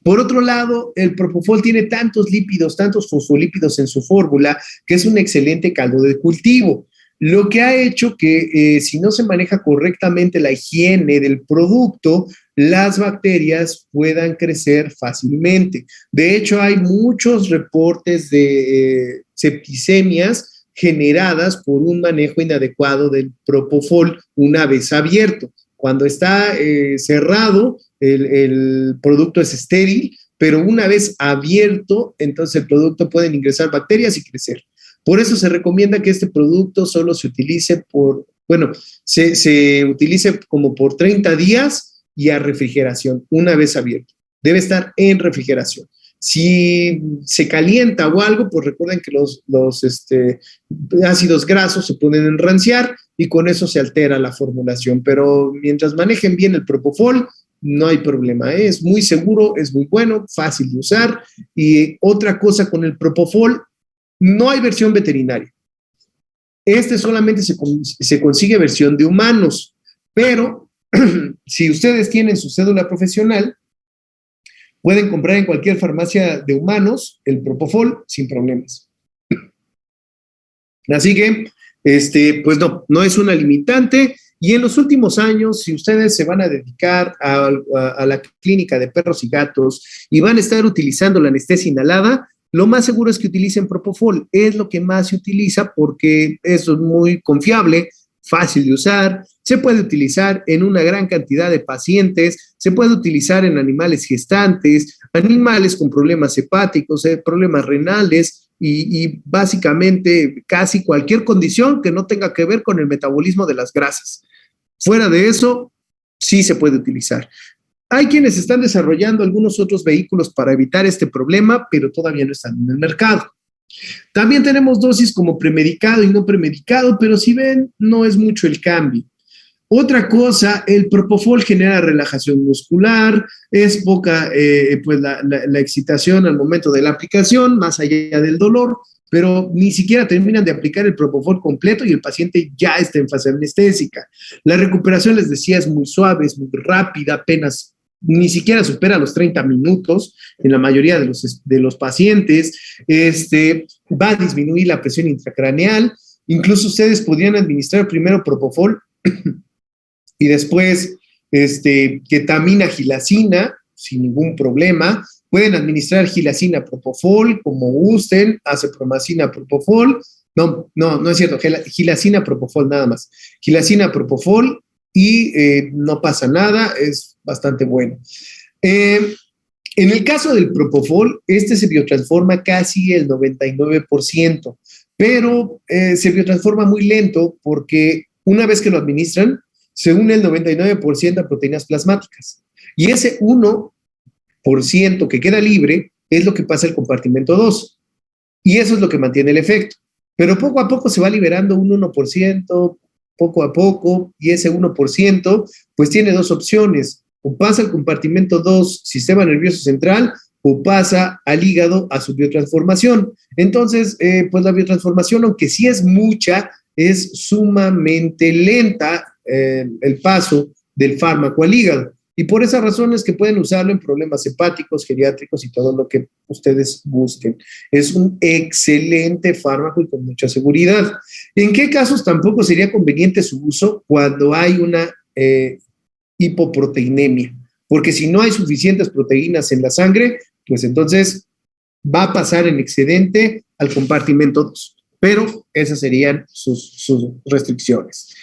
Por otro lado, el propofol tiene tantos lípidos, tantos fosfolípidos en su fórmula, que es un excelente caldo de cultivo, lo que ha hecho que si no se maneja correctamente la higiene del producto, las bacterias puedan crecer fácilmente. De hecho, hay muchos reportes de septicemias generadas por un manejo inadecuado del propofol una vez abierto. Cuando está cerrado, el producto es estéril, pero una vez abierto, entonces el producto pueden ingresar bacterias y crecer. Por eso se recomienda que este producto solo se utilice se utilice como por 30 días y a refrigeración, una vez abierto. Debe estar en refrigeración. Si se calienta o algo, pues recuerden que los ácidos grasos se pueden enranciar y con eso se altera la formulación. Pero mientras manejen bien el propofol, no hay problema. Es muy seguro, es muy bueno, fácil de usar. Y otra cosa con el propofol, no hay versión veterinaria. Solamente se consigue versión de humanos, pero si ustedes tienen su cédula profesional, pueden comprar en cualquier farmacia de humanos el propofol sin problemas. Así que, pues no es una limitante. Y en los últimos años, si ustedes se van a dedicar a la clínica de perros y gatos y van a estar utilizando la anestesia inhalada, lo más seguro es que utilicen propofol. Es lo que más se utiliza porque eso es muy confiable, fácil de usar, se puede utilizar en una gran cantidad de pacientes, se puede utilizar en animales gestantes, animales con problemas hepáticos, problemas renales y básicamente casi cualquier condición que no tenga que ver con el metabolismo de las grasas. Fuera de eso, sí se puede utilizar. Hay quienes están desarrollando algunos otros vehículos para evitar este problema, pero todavía no están en el mercado. También tenemos dosis como premedicado y no premedicado, pero si ven, no es mucho el cambio. Otra cosa, el propofol genera relajación muscular, es poca pues la excitación al momento de la aplicación, más allá del dolor, pero ni siquiera terminan de aplicar el propofol completo y el paciente ya está en fase anestésica. La recuperación, les decía, es muy suave, es muy rápida, apenas ni siquiera supera los 30 minutos en la mayoría de los pacientes. Va a disminuir la presión intracraneal. Incluso ustedes podrían administrar primero propofol y después ketamina, gilacina, sin ningún problema. Pueden administrar gilacina, propofol, como gusten, azepromacina, propofol. No es cierto, gilacina, propofol nada más. Gilacina, propofol y no pasa nada, es bastante bueno. En el caso del propofol, se biotransforma casi el 99%, pero se biotransforma muy lento porque una vez que lo administran, se une el 99% a proteínas plasmáticas. Y ese 1% que queda libre es lo que pasa al compartimento 2. Y eso es lo que mantiene el efecto. Pero poco a poco se va liberando un 1%, poco a poco, y ese 1% pues tiene dos opciones. O pasa al compartimento 2, sistema nervioso central, o pasa al hígado a su biotransformación. Entonces, pues la biotransformación, aunque sí es mucha, es sumamente lenta el paso del fármaco al hígado. Y por esas razones que pueden usarlo en problemas hepáticos, geriátricos y todo lo que ustedes busquen. Es un excelente fármaco y con mucha seguridad. ¿En qué casos tampoco sería conveniente su uso? Cuando hay una hipoproteinemia. Porque si no hay suficientes proteínas en la sangre, pues entonces va a pasar en excedente al compartimento 2. Pero esas serían sus restricciones.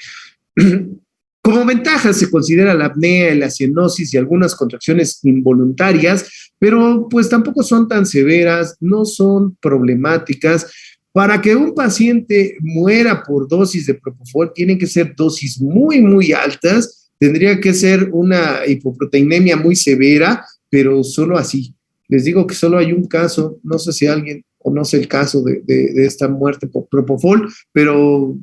Como ventajas se considera la apnea, la cianosis y algunas contracciones involuntarias, pero pues tampoco son tan severas, no son problemáticas. Para que un paciente muera por dosis de propofol, tienen que ser dosis muy, muy altas. Tendría que ser una hipoproteinemia muy severa, pero solo así. Les digo que solo hay un caso, no sé si alguien conoce el caso de esta muerte por propofol, pero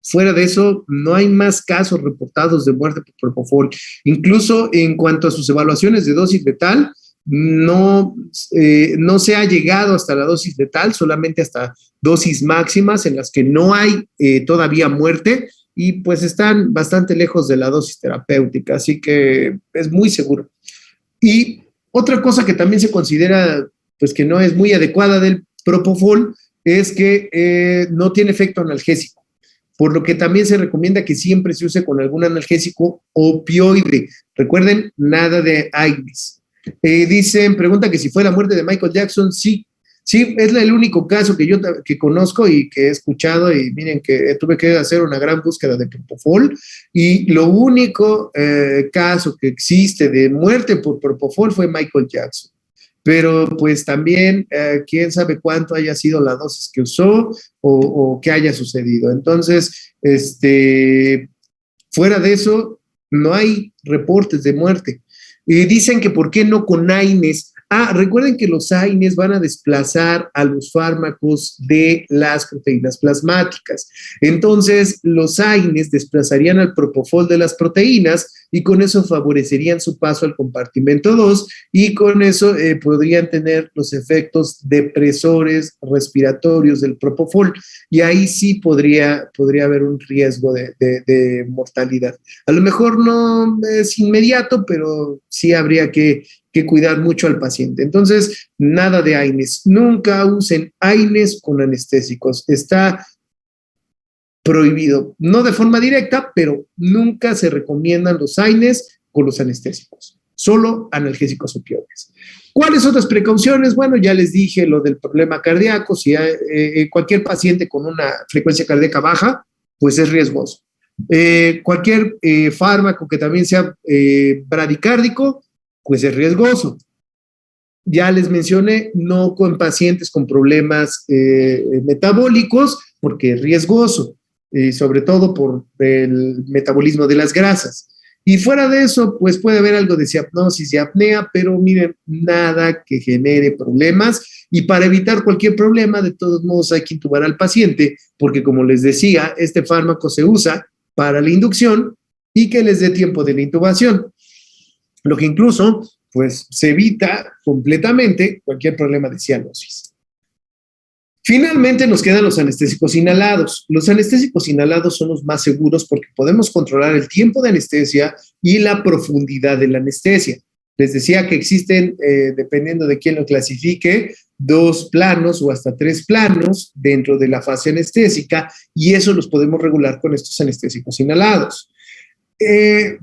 fuera de eso, no hay más casos reportados de muerte por propofol. Incluso en cuanto a sus evaluaciones de dosis letal, no se ha llegado hasta la dosis letal, solamente hasta dosis máximas en las que no hay todavía muerte y pues están bastante lejos de la dosis terapéutica, así que es muy seguro. Y otra cosa que también se considera pues que no es muy adecuada del propofol es que no tiene efecto analgésico, por lo que también se recomienda que siempre se use con algún analgésico opioide. Recuerden, nada de AINES. Pregunta que si fue la muerte de Michael Jackson. Sí, es el único caso que yo conozco y que he escuchado, y miren que tuve que hacer una gran búsqueda de propofol, y lo único caso que existe de muerte por propofol fue Michael Jackson. Pero pues también quién sabe cuánto haya sido la dosis que usó o qué haya sucedido. Entonces, fuera de eso, no hay reportes de muerte. Dicen que por qué no con AINES. Recuerden que los AINES van a desplazar a los fármacos de las proteínas plasmáticas. Entonces, los AINES desplazarían al propofol de las proteínas y con eso favorecerían su paso al compartimento 2 y con eso podrían tener los efectos depresores respiratorios del propofol y ahí sí podría haber un riesgo de mortalidad. A lo mejor no es inmediato, pero sí habría que cuidar mucho al paciente. Entonces, nada de AINES. Nunca usen AINES con anestésicos. Está prohibido. No de forma directa, pero nunca se recomiendan los AINES con los anestésicos. Solo analgésicos opioides. ¿Cuáles otras precauciones? Bueno, ya les dije lo del problema cardíaco. Si hay, cualquier paciente con una frecuencia cardíaca baja, pues es riesgoso. Cualquier fármaco que también sea bradicárdico, pues es riesgoso. Ya les mencioné, no con pacientes con problemas metabólicos, porque es riesgoso, sobre todo por el metabolismo de las grasas. Y fuera de eso, pues puede haber algo de cianosis y apnea, pero miren, nada que genere problemas. Y para evitar cualquier problema, de todos modos hay que intubar al paciente, porque como les decía, este fármaco se usa para la inducción y que les dé tiempo de la intubación, lo que incluso pues se evita completamente cualquier problema de cianosis. Finalmente nos quedan los anestésicos inhalados. Los anestésicos inhalados son los más seguros porque podemos controlar el tiempo de anestesia y la profundidad de la anestesia. Les decía que existen, dependiendo de quién lo clasifique, 2 planos o hasta 3 planos dentro de la fase anestésica, y eso los podemos regular con estos anestésicos inhalados.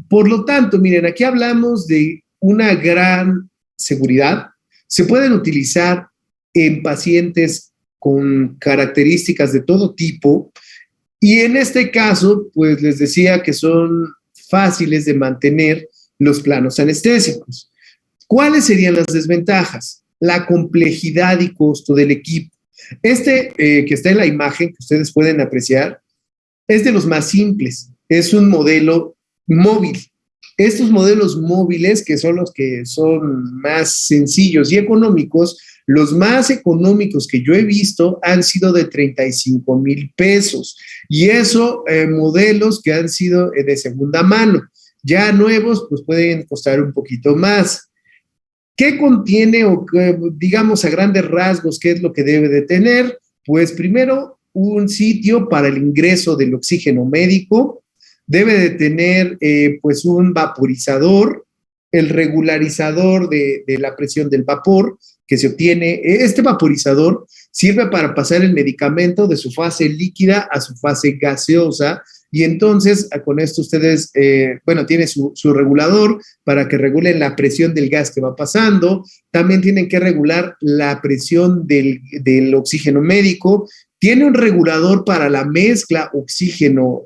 Por lo tanto, miren, aquí hablamos de una gran seguridad. Se pueden utilizar en pacientes con características de todo tipo, y en este caso, pues les decía que son fáciles de mantener los planos anestésicos. ¿Cuáles serían las desventajas? La complejidad y costo del equipo. Que está en la imagen, que ustedes pueden apreciar, es de los más simples. Es un modelo móvil. Estos modelos móviles, que son los que son más sencillos y económicos, los más económicos que yo he visto han sido de 35,000 pesos. Y eso, modelos que han sido de segunda mano. Ya nuevos, pues pueden costar un poquito más. ¿Qué contiene o digamos a grandes rasgos qué es lo que debe de tener? Pues primero, un sitio para el ingreso del oxígeno médico. Debe de tener pues un vaporizador, el regularizador de la presión del vapor que se obtiene. Este vaporizador sirve para pasar el medicamento de su fase líquida a su fase gaseosa, y entonces con esto ustedes, tiene su regulador para que regulen la presión del gas que va pasando. También tienen que regular la presión del oxígeno médico. Tiene un regulador para la mezcla oxígeno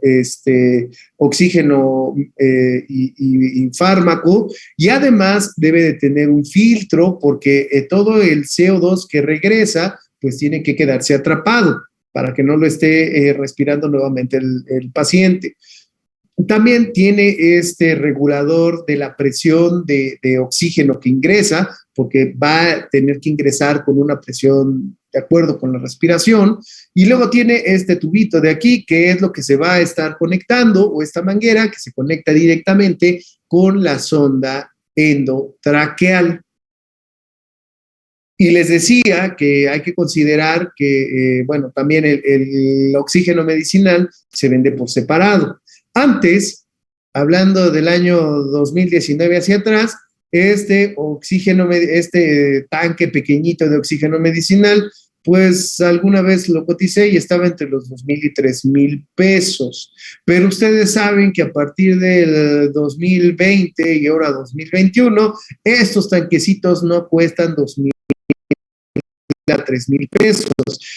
y fármaco, y además debe de tener un filtro porque todo el CO2 que regresa pues tiene que quedarse atrapado para que no lo esté respirando nuevamente el paciente. También tiene este regulador de la presión de oxígeno que ingresa, porque va a tener que ingresar con una presión de acuerdo con la respiración. Y luego tiene este tubito de aquí, que es lo que se va a estar conectando, o esta manguera que se conecta directamente con la sonda endotraqueal. Y les decía que hay que considerar que, también el oxígeno medicinal se vende por separado. Antes, hablando del año 2019 hacia atrás, este tanque pequeñito de oxígeno medicinal, pues alguna vez lo coticé y estaba entre los 2,000 y 3,000 pesos. Pero ustedes saben que a partir del 2020 y ahora 2021, estos tanquecitos no cuestan 2,000 a 3,000 pesos.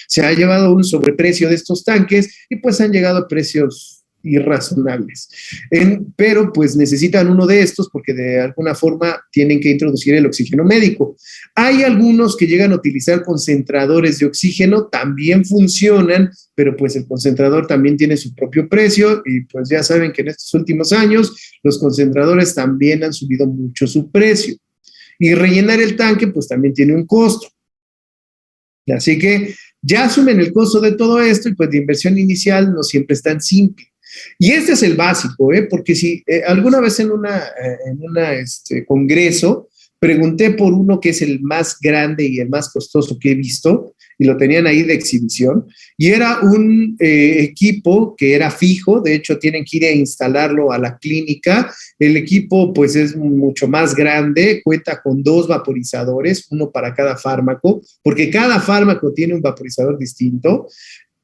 Se ha llevado un sobreprecio de estos tanques y pues han llegado a precios irrazonables. Pero pues necesitan uno de estos porque de alguna forma tienen que introducir el oxígeno médico. Hay algunos que llegan a utilizar concentradores de oxígeno, también funcionan, pero pues el concentrador también tiene su propio precio, y pues ya saben que en estos últimos años los concentradores también han subido mucho su precio. Y rellenar el tanque pues también tiene un costo. Así que ya asumen el costo de todo esto, y pues la inversión inicial no siempre es tan simple. Y este es el básico, porque si alguna vez en un congreso pregunté por uno que es el más grande y el más costoso que he visto, y lo tenían ahí de exhibición, y era un equipo que era fijo. De hecho tienen que ir a instalarlo a la clínica. El equipo pues es mucho más grande, cuenta con 2 vaporizadores, uno para cada fármaco, porque cada fármaco tiene un vaporizador distinto.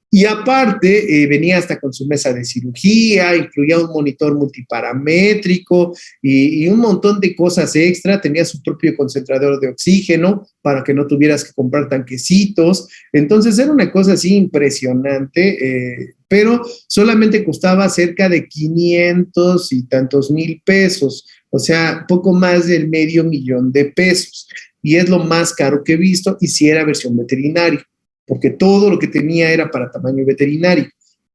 Y aparte, venía hasta con su mesa de cirugía, incluía un monitor multiparamétrico y un montón de cosas extra. Tenía su propio concentrador de oxígeno para que no tuvieras que comprar tanquecitos. Entonces era una cosa así impresionante, pero solamente costaba cerca de 500 y tantos mil pesos, o sea, poco más del $500,000 Y es lo más caro que he visto, y si era versión veterinaria, porque todo lo que tenía era para tamaño veterinario,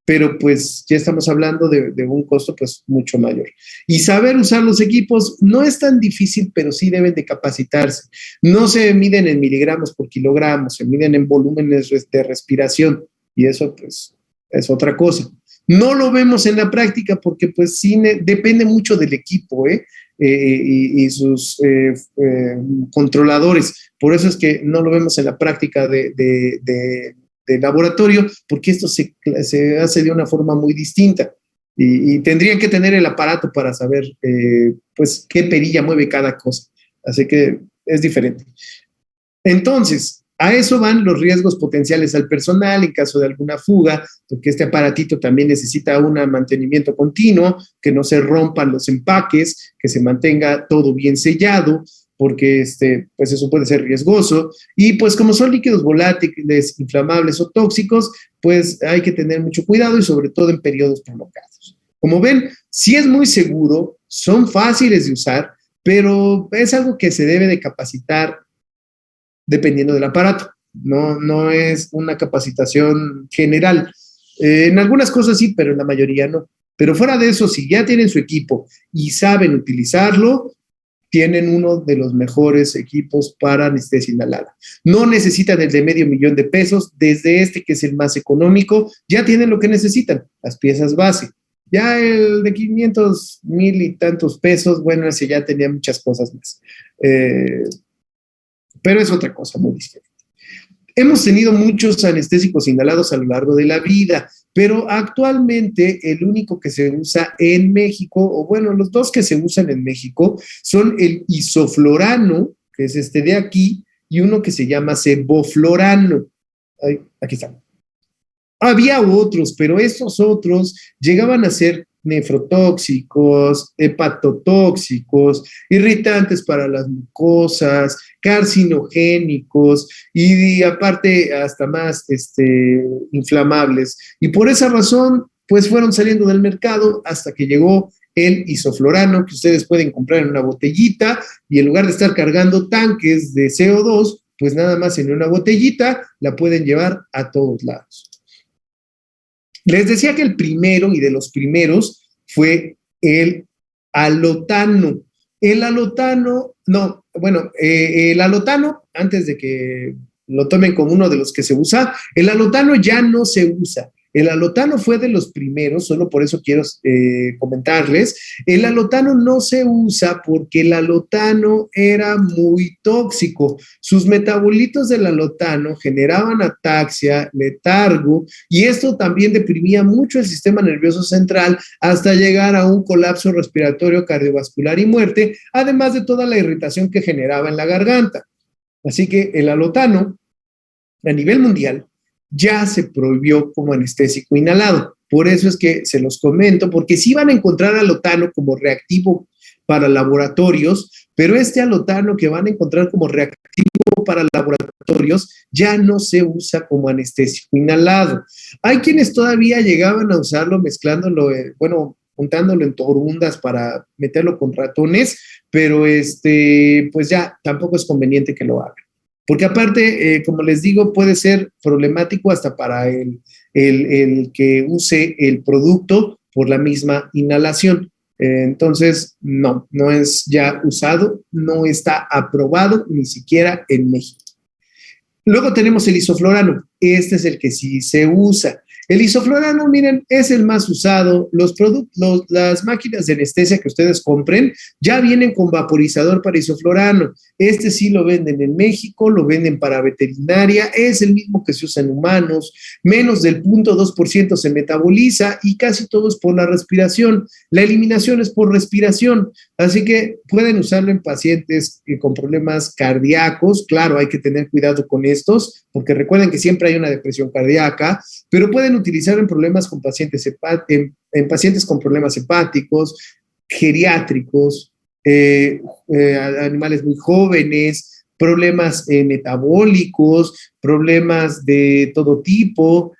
pero pues ya estamos hablando de un costo pues mucho mayor. Y saber usar los equipos no es tan difícil, pero sí deben de capacitarse. No se miden en miligramos por kilogramos, se miden en volúmenes de respiración, y eso pues es otra cosa. No lo vemos en la práctica porque pues sí depende mucho del equipo, y sus controladores. Por eso es que no lo vemos en la práctica de laboratorio, porque esto se hace de una forma muy distinta. Y tendrían que tener el aparato para saber pues qué perilla mueve cada cosa. Así que es diferente. Entonces, a eso van los riesgos potenciales al personal en caso de alguna fuga, porque este aparatito también necesita un mantenimiento continuo, que no se rompan los empaques, que se mantenga todo bien sellado, porque pues eso puede ser riesgoso. Y pues como son líquidos volátiles, inflamables o tóxicos, pues hay que tener mucho cuidado y sobre todo en periodos prolongados. Como ven, sí es muy seguro, son fáciles de usar, pero es algo que se debe de capacitar dependiendo del aparato. No es una capacitación general. En algunas cosas sí, pero en la mayoría no. Pero fuera de eso, si ya tienen su equipo y saben utilizarlo, tienen uno de los mejores equipos para anestesia inhalada. No necesitan el de $500,000 desde este que es el más económico, ya tienen lo que necesitan, las piezas base. Ya el de 500,000 y tantos pesos, bueno, ese ya tenía muchas cosas más. Pero es otra cosa muy distinta. Hemos tenido muchos anestésicos inhalados a lo largo de la vida, pero actualmente el único que se usa en México, o bueno, los dos que se usan en México, son el isoflorano, que es este de aquí, y uno que se llama sevoflurano. Aquí está. Había otros, pero estos otros llegaban a ser nefrotóxicos, hepatotóxicos, irritantes para las mucosas, carcinogénicos y aparte hasta más inflamables. Y por esa razón, pues fueron saliendo del mercado hasta que llegó el isoflurano, que ustedes pueden comprar en una botellita y en lugar de estar cargando tanques de CO2, pues nada más en una botellita la pueden llevar a todos lados. Les decía que el primero y de los primeros fue el alotano. El alotano, no, bueno, el alotano, antes de que lo tomen como uno de los que se usa, el alotano ya no se usa. El alotano fue de los primeros, solo por eso quiero comentarles. El alotano no se usa porque el alotano era muy tóxico. Sus metabolitos del alotano generaban ataxia, letargo, y esto también deprimía mucho el sistema nervioso central hasta llegar a un colapso respiratorio, cardiovascular y muerte, además de toda la irritación que generaba en la garganta. Así que el alotano, a nivel mundial, ya se prohibió como anestésico inhalado. Por eso es que se los comento, porque sí van a encontrar alotano como reactivo para laboratorios, pero este alotano que van a encontrar como reactivo para laboratorios ya no se usa como anestésico inhalado. Hay quienes todavía llegaban a usarlo mezclándolo, juntándolo en torundas para meterlo con ratones, pero pues ya tampoco es conveniente que lo hagan. Porque aparte, como les digo, puede ser problemático hasta para el que use el producto por la misma inhalación. Entonces, no es ya usado, no está aprobado ni siquiera en México. Luego tenemos el isoflurano. Este es el que sí se usa. El isoflurano, miren, es el más usado. Las máquinas de anestesia que ustedes compren ya vienen con vaporizador para isoflurano. Este sí lo venden en México, lo venden para veterinaria, es el mismo que se usa en humanos, menos del 0.2% se metaboliza y casi todo es por la respiración. La eliminación es por respiración, así que pueden usarlo en pacientes con problemas cardíacos. Claro, hay que tener cuidado con estos, porque recuerden que siempre hay una depresión cardíaca, pero pueden utilizarlo en problemas con pacientes en pacientes con problemas hepáticos, geriátricos, animales muy jóvenes, problemas metabólicos, problemas de todo tipo,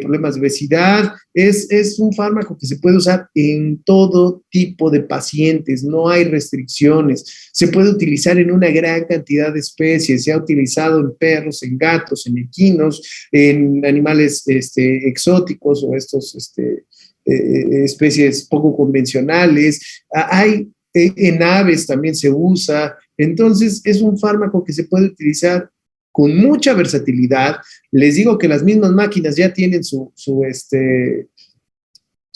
problemas de obesidad. Es un fármaco que se puede usar en todo tipo de pacientes, no hay restricciones. Se puede utilizar en una gran cantidad de especies, se ha utilizado en perros, en gatos, en equinos, en animales exóticos o especies poco convencionales. Hay en aves también se usa. Entonces es un fármaco que se puede utilizar con mucha versatilidad. Les digo que las mismas máquinas ya tienen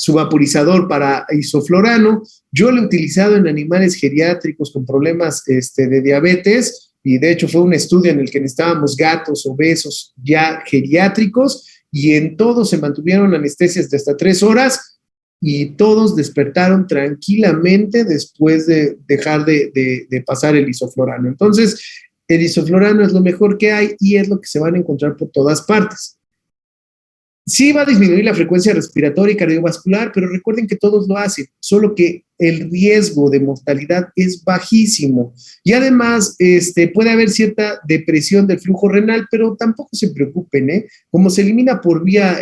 su vaporizador para isoflorano. Yo lo he utilizado en animales geriátricos con problemas de diabetes, y de hecho fue un estudio en el que necesitábamos gatos obesos ya geriátricos, y en todos se mantuvieron anestesias de hasta 3 horas, y todos despertaron tranquilamente después de dejar de pasar el isoflorano. Entonces, el isoflorano es lo mejor que hay y es lo que se van a encontrar por todas partes. Sí va a disminuir la frecuencia respiratoria y cardiovascular, pero recuerden que todos lo hacen, solo que el riesgo de mortalidad es bajísimo. Y además puede haber cierta depresión del flujo renal, pero tampoco se preocupen, ¿eh? Como se elimina por vía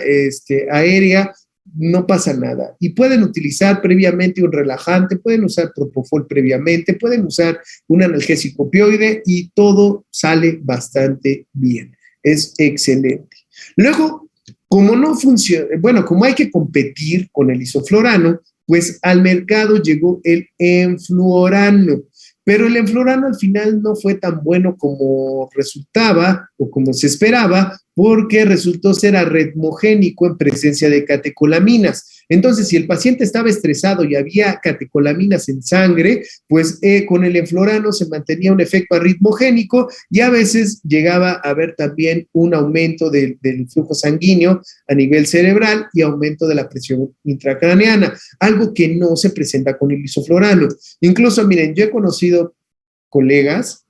aérea, no pasa nada. Y pueden utilizar previamente un relajante, pueden usar propofol previamente, pueden usar un analgésico opioide y todo sale bastante bien. Es excelente. Luego, como no funciona, bueno, como hay que competir con el isoflorano, pues al mercado llegó el enfluorano. Pero el enfluorano al final no fue tan bueno como resultaba o como se esperaba, porque resultó ser arritmogénico en presencia de catecolaminas. Entonces, si el paciente estaba estresado y había catecolaminas en sangre, pues con el enfluorano se mantenía un efecto arritmogénico, y a veces llegaba a haber también un aumento del flujo sanguíneo a nivel cerebral y aumento de la presión intracraneana, algo que no se presenta con el isoflorano. Incluso, miren, yo he conocido colegas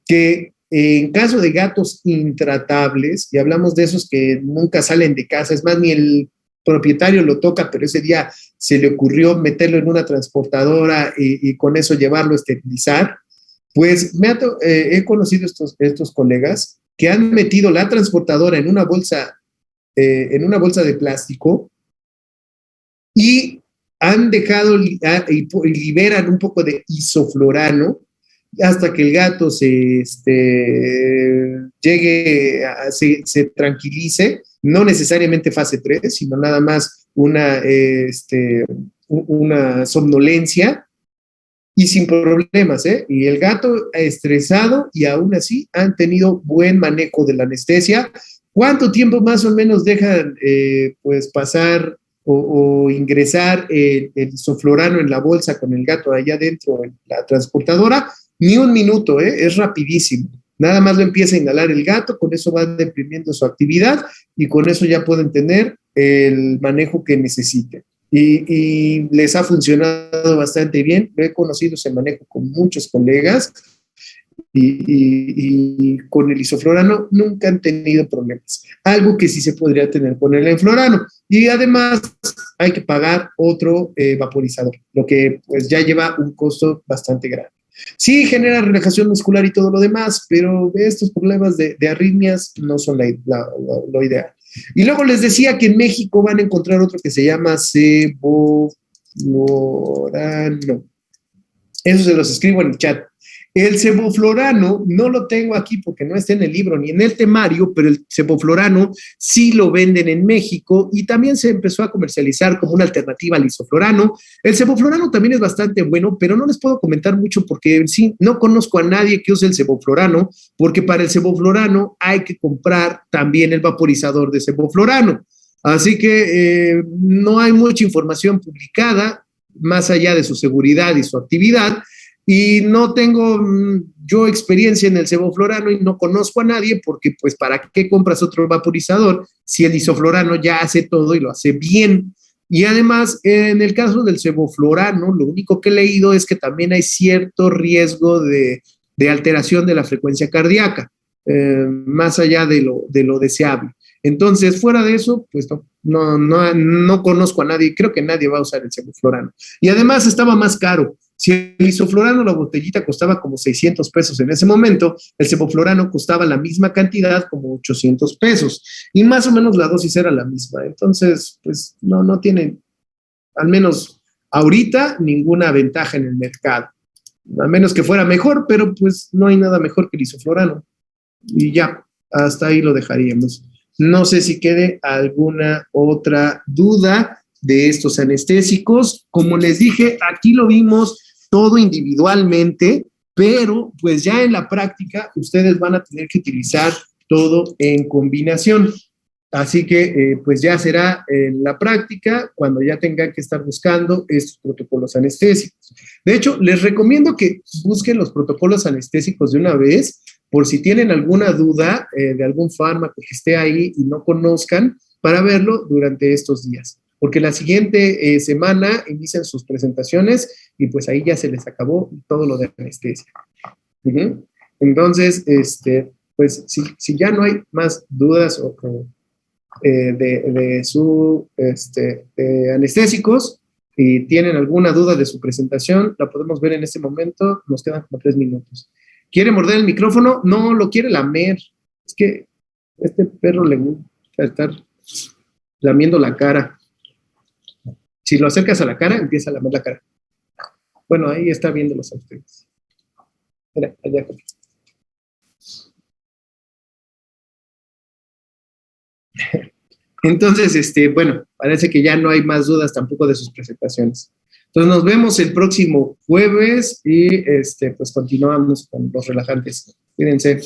que en caso de gatos intratables, y hablamos de esos que nunca salen de casa, es más, ni el propietario lo toca, pero ese día se le ocurrió meterlo en una transportadora y con eso llevarlo a esterilizar, pues he conocido estos colegas que han metido la transportadora en una bolsa de plástico y han dejado y liberan un poco de isoflorano hasta que el gato se tranquilice, no necesariamente fase 3, sino nada más una somnolencia, y sin problemas, ¿eh? Y el gato estresado, y aún así han tenido buen manejo de la anestesia. ¿Cuánto tiempo más o menos dejan pues pasar o ingresar el isoflorano en la bolsa con el gato allá dentro en la transportadora? Ni un minuto, es rapidísimo. Nada más lo empieza a inhalar el gato, con eso va deprimiendo su actividad y con eso ya pueden tener el manejo que necesiten. Y les ha funcionado bastante bien. He conocido ese manejo con muchos colegas y con el isoflorano nunca han tenido problemas. Algo que sí se podría tener con el enflorano. Y además hay que pagar otro vaporizador, lo que pues ya lleva un costo bastante grande. Sí, genera relajación muscular y todo lo demás, pero estos problemas de arritmias no son lo ideal. Y luego les decía que en México van a encontrar otro que se llama sevoflurano. Eso se los escribo en el chat. El sevoflurano no lo tengo aquí porque no está en el libro ni en el temario, pero el sevoflurano sí lo venden en México y también se empezó a comercializar como una alternativa al isoflurano. El sevoflurano también es bastante bueno, pero no les puedo comentar mucho porque sí, no conozco a nadie que use el sevoflurano, porque para el sevoflurano hay que comprar también el vaporizador de sevoflurano. Así que no hay mucha información publicada más allá de su seguridad y su actividad. Y no tengo yo experiencia en el sevoflurano y no conozco a nadie porque, pues, ¿para qué compras otro vaporizador si el isoflurano ya hace todo y lo hace bien? Y además, en el caso del sevoflurano, lo único que he leído es que también hay cierto riesgo de alteración de la frecuencia cardíaca, más allá de lo deseable. Entonces, fuera de eso, pues no conozco a nadie, creo que nadie va a usar el sevoflurano. Y además estaba más caro. Si el isoflurano, la botellita costaba como 600 pesos en ese momento, el sevoflurano costaba la misma cantidad, como 800 pesos. Y más o menos la dosis era la misma. Entonces, pues no tiene, al menos ahorita, ninguna ventaja en el mercado. A menos que fuera mejor, pero pues no hay nada mejor que el isoflurano. Y ya, hasta ahí lo dejaríamos. No sé si quede alguna otra duda de estos anestésicos. Como les dije, aquí lo vimos todo individualmente, pero pues ya en la práctica ustedes van a tener que utilizar todo en combinación. Así que pues ya será en la práctica cuando ya tengan que estar buscando estos protocolos anestésicos. De hecho, les recomiendo que busquen los protocolos anestésicos de una vez, por si tienen alguna duda de algún fármaco que esté ahí y no conozcan, para verlo durante estos días. Porque la siguiente semana inician sus presentaciones y pues ahí ya se les acabó todo lo de anestesia. Entonces, pues si ya no hay más dudas de su anestésicos y tienen alguna duda de su presentación, la podemos ver en este momento. Nos quedan como 3 minutos. ¿Quiere morder el micrófono? No, lo quiere lamer. Es que a este perro le gusta estar lamiendo la cara. Si lo acercas a la cara, empieza a lamer la cara. Bueno, ahí está viéndolos a ustedes. Mira, allá. Entonces, bueno, parece que ya no hay más dudas tampoco de sus presentaciones. Entonces, nos vemos el próximo jueves y pues continuamos con los relajantes. Cuídense.